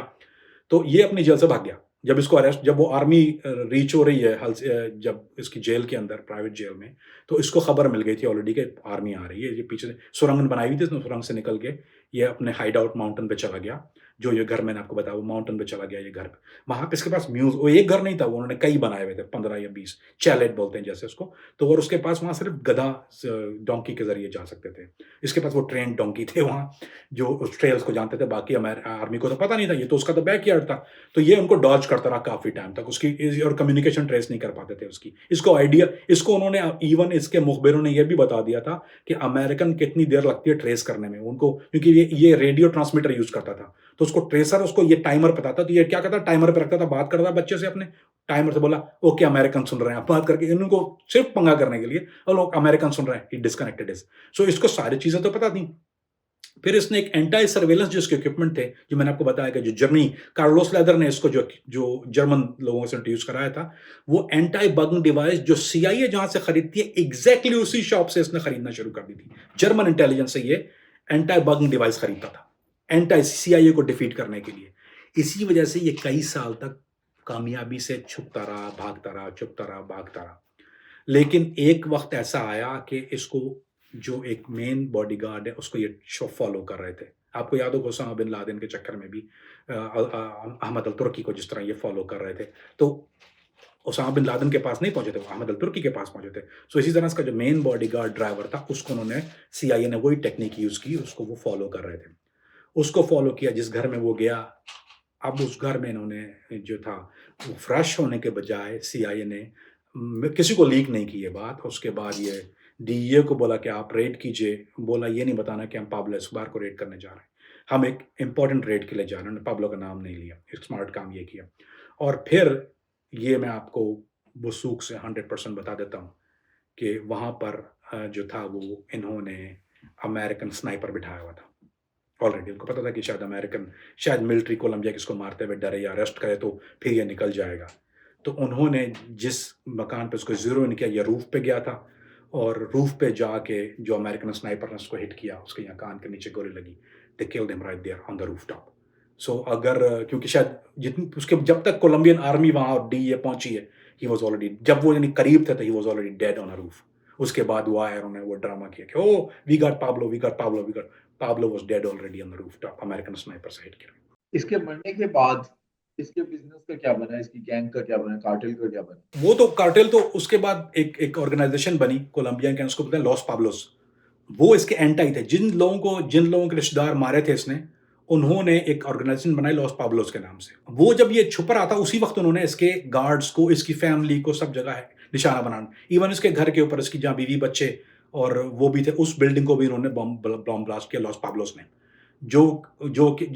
तो ये अपनी जेल से भाग गया। जब इसको अरेस्ट, जब वो आर्मी रीच हो रही है जब इसकी जेल के अंदर, प्राइवेट जेल में, तो इसको खबर मिल गई थी ऑलरेडी कि आर्मी आ रही है। ये पीछे से सुरंग बनाई हुई थी, इसने सुरंग से निकल के ये अपने हाइड आउट माउंटेन पे चला गया, जो ये घर मैंने आपको बताया, वो माउंटेन पे चला गया ये घर। वहाँ पे इसके पास वो एक घर नहीं था, वो उन्होंने कई बनाए हुए थे, 15 या 20 चैलेट बोलते हैं जैसे उसको। तो और उसके पास वहाँ सिर्फ गधा डोंकी के जरिए जा सकते थे। इसके पास वो ट्रेन डोंकी थे वहाँ, जो उस ट्रेल्स को जानते थे, बाकी आर्मी को तो पता नहीं था, ये तो उसका तो बैकयार्ड था। तो ये उनको डॉज करता रहा काफी टाइम तक, उसकी और कम्युनिकेशन ट्रेस नहीं कर पाते थे उसकी। इसको आइडिया, इसको उन्होंने, इवन इसके मुखबिरों ने यह भी बता दिया था कि अमेरिकन कितनी देर लगती है ट्रेस करने में उनको, क्योंकि ये रेडियो ट्रांसमीटर यूज करता था, तो उसको ट्रेसर, उसको ये टाइमर पता था, तो ये क्या करता, टाइमर पे रखता था, बात करता था बच्चे से अपने, टाइमर से बोला ओके अमेरिकन सुन रहे हैं, आप बात करके, इनको सिर्फ पंगा करने के लिए, और लोग अमेरिकन सुन रहे हैं, ही डिस्कनेक्टेड इज। सो इसको सारी चीजें तो पता थी। फिर इसने एक एंटी सर्वेलेंस, जो इसके इक्विपमेंट थे, जो मैंने आपको बताया कि जो जर्मनी, कार्लोस लेदर ने इसको जो जर्मन लोगों से इंट्रोड्यूस कराया था, वो एंटी बगिंग डिवाइस जो सीआईए जहां से खरीदती है, एग्जैक्टली उसी शॉप से इसने खरीदना शुरू कर दी थी। जर्मन इंटेलिजेंस से ये एंटी बगिंग डिवाइस खरीदता था, एंटी सीआईए को डिफीट करने के लिए। इसी वजह से ये कई साल तक कामयाबी से छुपता रहा, भागता रहा, छुपता रहा, भागता रहा। लेकिन एक वक्त ऐसा आया कि इसको, जो एक मेन बॉडीगार्ड है, उसको ये फॉलो कर रहे थे। आपको याद होगा ओसामा बिन लादेन के चक्कर में भी अहमद अल तुर्की को जिस तरह ये फॉलो कर रहे थे, तो ओसामा बिन लादेन के पास नहीं पहुंचे थे, वो अहमद अल तुर्की के पास पहुंचे थे। सो इसी तरह इसका जो मेन बॉडीगार्ड ड्राइवर था, उसको उन्होंने, सीआईए ने वही टेक्निक यूज की, उसको वो फॉलो कर रहे थे। उसको फॉलो किया, जिस घर में वो गया, अब उस घर में इन्होंने जो था, वो फ्रेश होने के बजाय सीआईए ने किसी को लीक नहीं की ये बात। उसके बाद ये डीईए को बोला कि आप रेड कीजिए, बोला ये नहीं बताना कि हम पाब्लो एस्कोबार को रेड करने जा रहे हैं, हम एक इंपॉर्टेंट रेड के लिए जा रहे हैं। उन्होंने पाब्लो का नाम नहीं लिया, एक स्मार्ट काम ये किया। और फिर ये मैं आपको वसूख से 100% बता देता हूँ कि वहाँ पर जो था वो इन्होंने अमेरिकन स्नाइपर बिठाया हुआ था ऑलरेडी। उनको पता था कि शायद मिलिट्री कोलंबिया किसको मारते हुए डरे या अरेस्ट करे तो फिर ये निकल जाएगा। तो उन्होंने जिस मकान पे उसको ज़ीरो इन किया, ये रूफ पे गया था और रूफ पे जाके जो अमेरिकन स्नाइपर ने उसको हिट किया, उसके यहाँ कान के नीचे गोली लगी। They killed him right there on the rooftop. So अगर क्योंकि शायद जितनी उसके जब तक कोलंबियन आर्मी वहाँ और डीईए पहुंची है, ही वाज ऑलरेडी, जब वो यानी करीब थे तो he was already dead on a roof. उसके बाद वो आए, उन्होंने वो ड्रामा किया कि oh we got Pablo, we got Pablo, we got Pablo was dead already on the rooftop, American sniper से हिट किया। इसके मरने के बाद इसके बिजनेस का क्या बना, इसकी गैंग का क्या बना, कार्टेल का क्या बना? वो तो कार्टेल तो उसके बाद एक ऑर्गेनाइजेशन बनी कोलंबिया के, उसको बोलते हैं लॉस पाब्लोस। वो इसके एंटाई थे। जिन लोगों के रिश्तेदार मारे थे इसने, उन्होंने एक ऑर्गेनाइजेशन बनाई लॉस पाब्लोस के नाम से। वो जब ये छुप रहा था उसी वक्त उन्होंने इसके गार्ड्स को, इसकी फैमिली को, सब जगह है निशाना बनाना। इवन इसके घर के ऊपर इसकी जहाँ बीवी बच्चे और वो भी थे, उस बिल्डिंग को भी उन्होंने बॉम्ब ब्लास्ट किया लॉस पाब्लोस ने। जो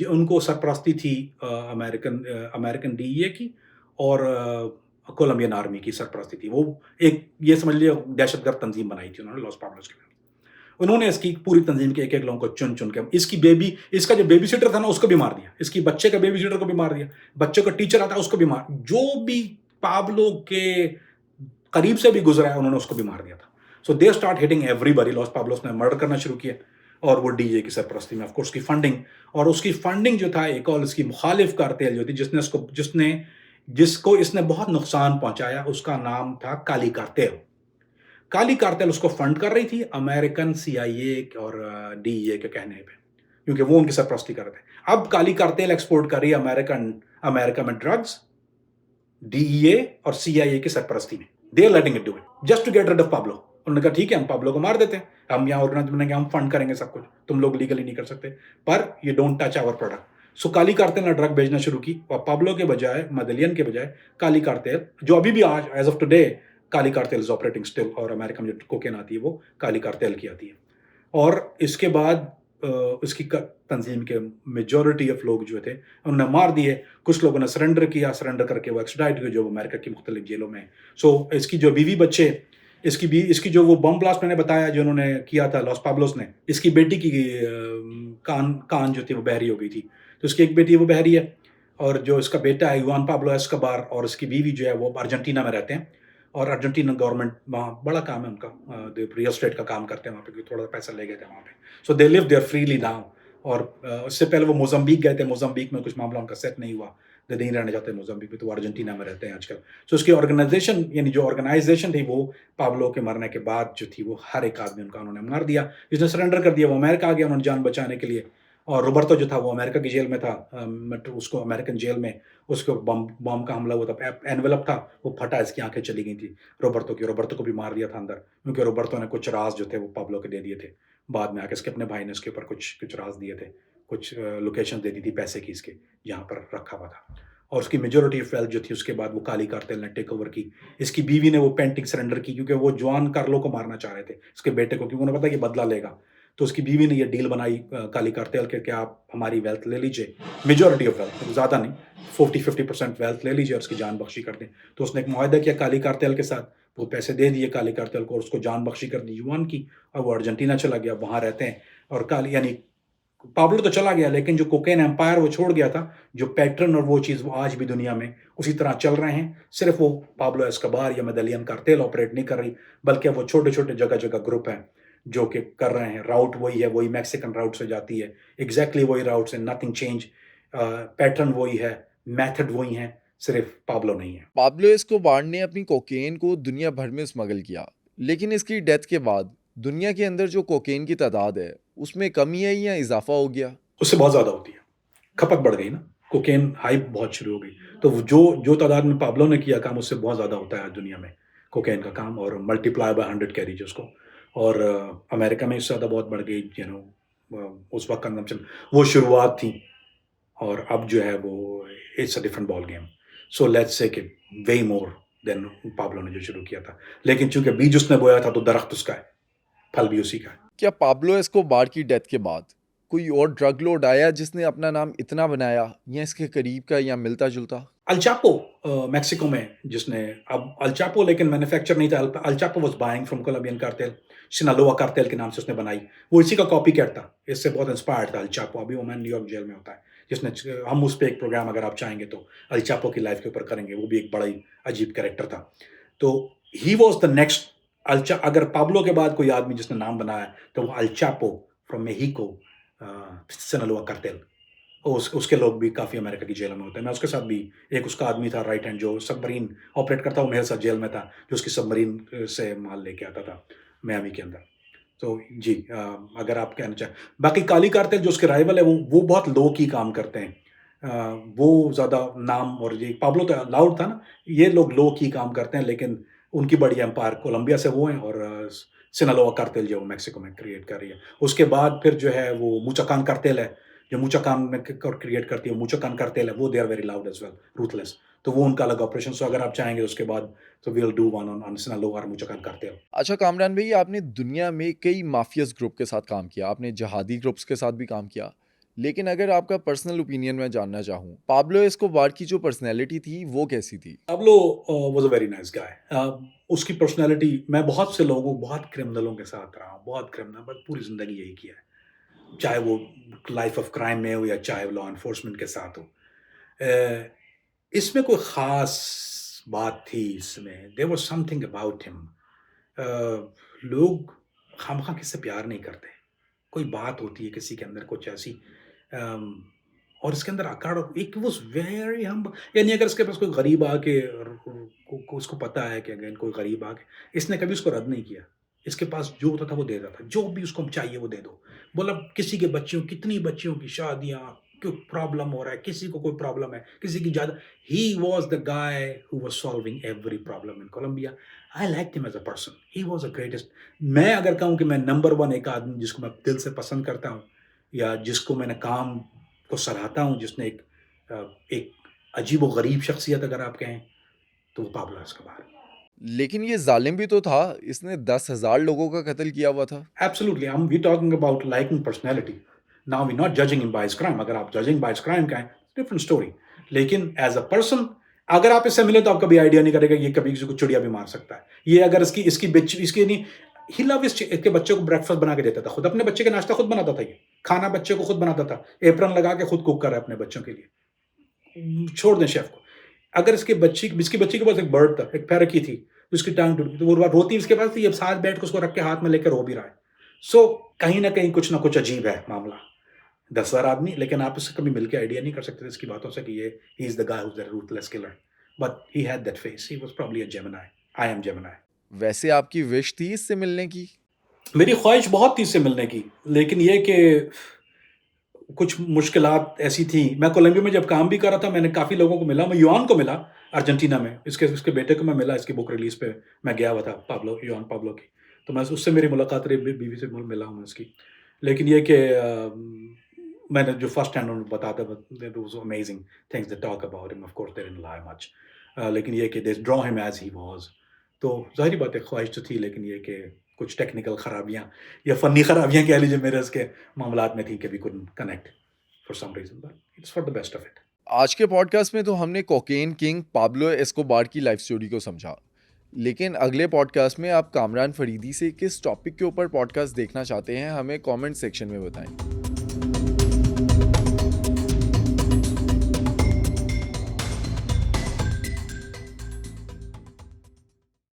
उनको सरपरस्ती थी अमेरिकन डीईए की और कोलंबियन आर्मी की सरपरस्ती थी। वो एक ये समझ लिया दहशतगर्द तंजीम बनाई थी उन्होंने लॉस पाब्लोस के नाम। उन्होंने इसकी पूरी तंजीम के एक-एक लोगों को चुन-चुन के, इसका जो बेबी सिटर था ना उसको भी मार दिया। इसकी बच्चे का बेबी सिटर को भी मार दिया। बच्चों का टीचर आता है उसको भी मार, जो भी पाब्लो के करीब से भी गुजरा है उन्होंने उसको भी मार दिया था। So they start hitting everybody. Los Pablos ने मर्डर करना शुरू किया और वो डीजे की सरपरस्ती में ऑफ कोर्स उसकी फंडिंग जो था, एक और इसकी मुखालिफ कार्टेल जो थी जिसको इसने बहुत नुकसान पहुंचाया, उसका नाम था काली कार्टेल। काली कार्टेल उसको फंड कर रही थी अमेरिकन सीआईए और डीईए के कहने पे, क्योंकि वो उनकी सरपरस्ती कर रहे थे। अब काली कार्टेल एक्सपोर्ट कर रही है अमेरिका में ड्रग्स, डीईए और सीआईए की सरपरस्ती में। They are letting it do it just to get rid of Pablo. उन्होंने कहा ठीक है, हम पाब्लो को मार देते हैं, हम यहाँ ऑर्गेनाइज बनेंगे, हम फंड करेंगे सब कुछ, तुम लोग लीगली नहीं कर सकते, पर you don't touch our product. So Cali cartel ने ड्रग बेचना शुरू की और पाब्लो के बजाय, मेडेलियन के बजाय काली कार्टेल, जो अभी भी आज age of today Cali cartel is operating still, और अमेरिका में जो कोकेन आती है वो काली कार्टेल की आती है। और इसके बाद इसकी तंजीम के मेजॉरिटी ऑफ लोग जो थे उन्होंने मार दिए। कुछ लोगों ने सरेंडर किया, सरेंडर करके वो एक्सट्राडिट हुए जो अमेरिका की मुख्तलिफ जेलों में। सो इसकी जो बीवी बच्चे, इसकी जो वो बम ब्लास्ट मैंने बताया जो उन्होंने किया था लॉस पाब्लोस ने, इसकी बेटी की कान जो थी वो बहरी हो गई थी। तो इसकी एक बेटी वो बहरी है, और जो इसका बेटा है युआन पाब्लो एस्कोबार और इसकी बीवी जो है वो अर्जेंटीना में रहते हैं। और अर्जेंटीना गवर्नमेंट, वहाँ बड़ा काम है उनका, रियल एस्टेट का काम करते हैं वहाँ पे, क्योंकि थोड़ा पैसा ले गए थे वहाँ पे। So they live there freely now. और उससे पहले वो मोज़म्बिक गए थे, मोज़म्बिक में कुछ मामला उनका सेट नहीं हुआ, वो नहीं रहना चाहते मोज़म्बिक में, तो वो अर्जेंटीना में रहते हैं आजकल। सो उसकी ऑर्गेनाइजेशन, यानी जो ऑर्गेनाइजेशन थी वो पाब्लो के मरने के बाद जो थी वो हर एक आदमी उनका उन्होंने मार दिया। जिसने सरेंडर कर दिया वो अमेरिका आ गया उन्होंने जान बचाने के लिए। और रोबर्टो जो था वो अमेरिका की जेल में था, उसको अमेरिकन जेल में उसको बम का हमला हुआ था, एनवेलप था वो फटा, इसकी आंखें चली गई थी रोबर्टो को भी मार दिया था अंदर, क्योंकि रोबर्टो ने कुछ राज जो थे वो पाब्लो के दे दिए थे। बाद में आके इसके अपने भाई ने इसके ऊपर कुछ राज दिए थे, कुछ लोकेशन दे दी थी पैसे की इसके, जहाँ पर रखा हुआ था। और उसकी मेजोरिटी ऑफ वेल्थ जो थी उसके बाद वो काली कार्टेल ने टेक ओवर की। इसकी बीवी ने वो पेंटिंग सरेंडर की, क्योंकि वो जुआन कार्लो को मारना चाह रहे थे, इसके बेटे को, क्योंकि उन्हें पता कि बदला लेगा। तो उसकी बीवी ने ये डील बनाई काली कार्टेल के कि आप हमारी वेल्थ ले लीजिए, मेजोरिटी ऑफ वेल्थ, ज़्यादा नहीं, 40-50% वेल्थ ले लीजिए और उसकी जान बख्शी कर दें। तो उसने एक मुआहदा किया काली कार्टेल के साथ, वो पैसे दे दिए काली कार्टेल को और उसको जान बख्शी कर दी युआन की, और वो अर्जेंटीना चला गया, वहाँ रहते हैं। और काली यानी पाब्लो तो चला गया, लेकिन जो कोकेन एम्पायर वो छोड़ गया था, जो पैटर्न और वो चीज़ वो आज भी दुनिया में उसी तरह चल रहे हैं। सिर्फ वो पाब्लो एस्कोबार या मेडेलियन कार्टेल ऑपरेट नहीं कर रही, बल्कि वो छोटे छोटे जगह ग्रुप हैं जो कि कर रहे हैं। राउट वही है, वही मैक्सिकन राउट से जाती है, एग्जैक्टली वही राउट से, नथिंग चेंज, पैटर्न वही है, मेथड वही है, सिर्फ पाब्लो नहीं है। पाब्लो एस्कोबार ने अपनी कोकेन को दुनिया भर में स्मगल किया, लेकिन इसकी डेथ के बाद दुनिया के अंदर जो कोकेन की तादाद है उसमें कमी आई या इजाफा हो गया? उससे बहुत ज़्यादा होती है, खपत बढ़ गई ना, कोकेन हाइप बहुत शुरू हो गई। तो जो तादाद में पाब्लो ने किया काम, उससे बहुत ज़्यादा होता है आज दुनिया में कोकेन का काम, और मल्टीप्लाई बाय 100 कह लीजिए उसको। और अमेरिका में इससे ज़्यादा बहुत बढ़ गई, उस वक्त कंजम्पशन, वो शुरुआत थी, और अब जो है वो it's a different ball game. So let's say कि वे मोर देन पाब्लो ने जो शुरू किया था, लेकिन चूंकि बीज उसने बोया था तो दरख्त उसका है, फल भी उसी का है। क्या पाब्लो एस्कोबार की डेथ के बाद कोई और ड्रग लॉर्ड आया जिसने अपना नाम इतना बनाया, या इसके करीब का या मिलता जुलता? अल चापो मेक्सिको में, जिसने अब अल चापो लेकिन मैन्युफैक्चर नहीं था, El Chapo was buying from Colombian cartel, Sinaloa cartel के नाम से उसने बनाई। वो इसी का कॉपी कैट था, इससे बहुत इंस्पायर्ड था अल चापो। अभी वो मैन न्यूयॉर्क जेल में होता है, जिसने हम उस पर एक प्रोग्राम अगर आप चाहेंगे तो अल चापो की लाइफ के ऊपर करेंगे। वो भी एक बड़ा ही अजीब कैरेक्टर था। तो ही वॉज द नेक्स्ट अगर पाब्लो के बाद कोई आदमी जिसने नाम बनाया तो वो अल चापो फ्रॉम मेहिको, सिनालोआ कार्टेल। उसके लोग भी काफ़ी अमेरिका की जेलों में होते हैं। मैं उसके साथ भी, एक उसका आदमी था राइट हैंड जो सबमरीन ऑपरेट करता, वो मेरे साथ जेल में था, जो उसकी सबमरीन से माल लेके आता था मियामी के अंदर। तो जी, अगर आप कहना चाहें, बाकी काली कार्टेल जो उसके राइवल है वो बहुत लो की काम करते हैं। वो ज़्यादा नाम, और ये पाब्लो तो लाउड था ना, ये लोग लो की काम करते हैं, लेकिन उनकी बड़ी एम्पायर कोलंबिया से वो हैं, और सिनालोआ कार्टेल जो मैक्सिको में क्रिएट कर रही है। उसके बाद फिर जो है वो मुचाकान कार्टेल है, जो मुचाकान में क्रिएट करती है। मुचाकान कार्टेल है वो, they are very loud as well, ruthless. तो वो उनका अलग ऑपरेशन। सो अगर आप चाहेंगे उसके बाद तो we will do one on Sinaloa और मुचाकान कार्टेल। अच्छा कामरान भाई, आपने दुनिया में कई माफियस ग्रुप के साथ काम किया, आपने जहादी ग्रुप्स के साथ भी काम किया, लेकिन अगर आपका पर्सनल ओपिनियन मैं जानना चाहूँ, पाब्लो एस्कोबार की जो पर्सनैलिटी थी वो कैसी थी? Pablo was a very nice guy. उसकी पर्सनालिटी, मैं बहुत से लोगों, बहुत क्रिमिनलों के साथ रहा हूँ, बहुत क्रिमिनल, बस पूरी ज़िंदगी यही किया है, चाहे वो लाइफ ऑफ क्राइम में हो या चाहे लॉ एनफोर्समेंट के साथ हो। इसमें कोई ख़ास बात थी इसमें, there was something about him. लोग खामख़ा किसी से प्यार नहीं करते। कोई बात होती है किसी के अंदर कुछ ऐसी, अम, और इसके अंदर अकड़, इट वाज़ वेरी हम्बल। यानी अगर इसके पास कोई गरीब आके उसको पता है कि अगर कोई गरीब आके, इसने कभी उसको रद्द नहीं किया। इसके पास जो होता था वो देता था, जो भी उसको चाहिए वो दे दो। बोला किसी के बच्चों, कितनी बच्चियों की शादियाँ, कोई प्रॉब्लम हो रहा है, किसी को कोई प्रॉब्लम है, किसी की ज़्यादा, he was the guy who was solving every problem in Colombia. I liked him as a person, he was the greatest. मैं अगर कहूँ कि मैं नंबर 1 एक आदमी जिसको मैं दिल से पसंद करता हूँ, या जिसको मैंने काम को सराहता हूँ, जिसने एक अजीब-ओ-गरीब शख्सियत अगर आप कहें, तो वो पाब्लो एस्कोबार। लेकिन ये जालिम भी तो था, इसने 10,000 लोगों का कत्ल किया हुआ था। Absolutely, we talking about liking personality. Now we're not judging him by his crime. अगर आप judging by his crime का है, different story. लेकिन as a person, अगर आप इससे मिले तो आप कभी आइडिया नहीं करेगा ये कभी किसी को चिड़िया भी मार सकता है। ये अगर इसकी नहीं, ही लव इसके बच्चे को ब्रेकफास्ट बना के देता था, खुद अपने बच्चे के नाश्ता खुद बनाता था, ये खाना बच्चे को खुद बनाता था, एप्रन लगा के खुद कुक कर रहा है अपने बच्चों के लिए। छोड़ दें शेफ को। अगर इसकी बच्ची के पास एक बर्ड था, एक पैरकी थी, उसकी टांग टूट गई, तो वो रोती उसके पास थी, ये साथ बैठ के उसको रख के हाथ में लेकर रो भी रहा है। सो कहीं ना कहीं कुछ ना कुछ अजीब है मामला। 10,000 आदमी, लेकिन आप इससे कभी मिलकर आइडिया नहीं कर सकते इसकी बातों से कि ये he is the guy who is the ruthless killer, but he had that face, he was probably a Gemini. I am Gemini. वैसे आपकी विश थी इससे मिलने की? मेरी ख्वाहिश बहुत थी इससे मिलने की, लेकिन ये कि कुछ मुश्किलात ऐसी थी। मैं कोलंबिया में जब काम भी कर रहा था, मैंने काफ़ी लोगों को मिला। मैं युआन को मिला अर्जेंटीना में, इसके बेटे को मैं मिला, इसकी बुक रिलीज़ पे मैं गया हुआ था, युआन पाब्लो की। तो मैं उससे मेरी मुलाकात रही, बीवी से मिला हूँ मैं उसकी। लेकिन ये कि मैंने जो फर्स्ट हैंड उन्होंने बताता was amazing things they talk about him, of course they didn't lie much, लेकिन ये कि they draw him as he was. तो ज़ाहिर बात है ख्वाहिश तो थी, लेकिन ये कि कुछ टेक्निकल खराबियाँ या फ़नी खराबियाँ कह लीजिए मेरे उसके मामलात में थी कि we couldn't connect for some reason, but it's for the best of it. आज के पॉडकास्ट में तो हमने कोकेन किंग पाब्लो एस्कोबार की लाइफ स्टोरी को समझा, लेकिन अगले पॉडकास्ट में आप कामरान फरीदी से किस टॉपिक के ऊपर पॉडकास्ट देखना चाहते हैं, हमें कमेंट सेक्शन में बताएं।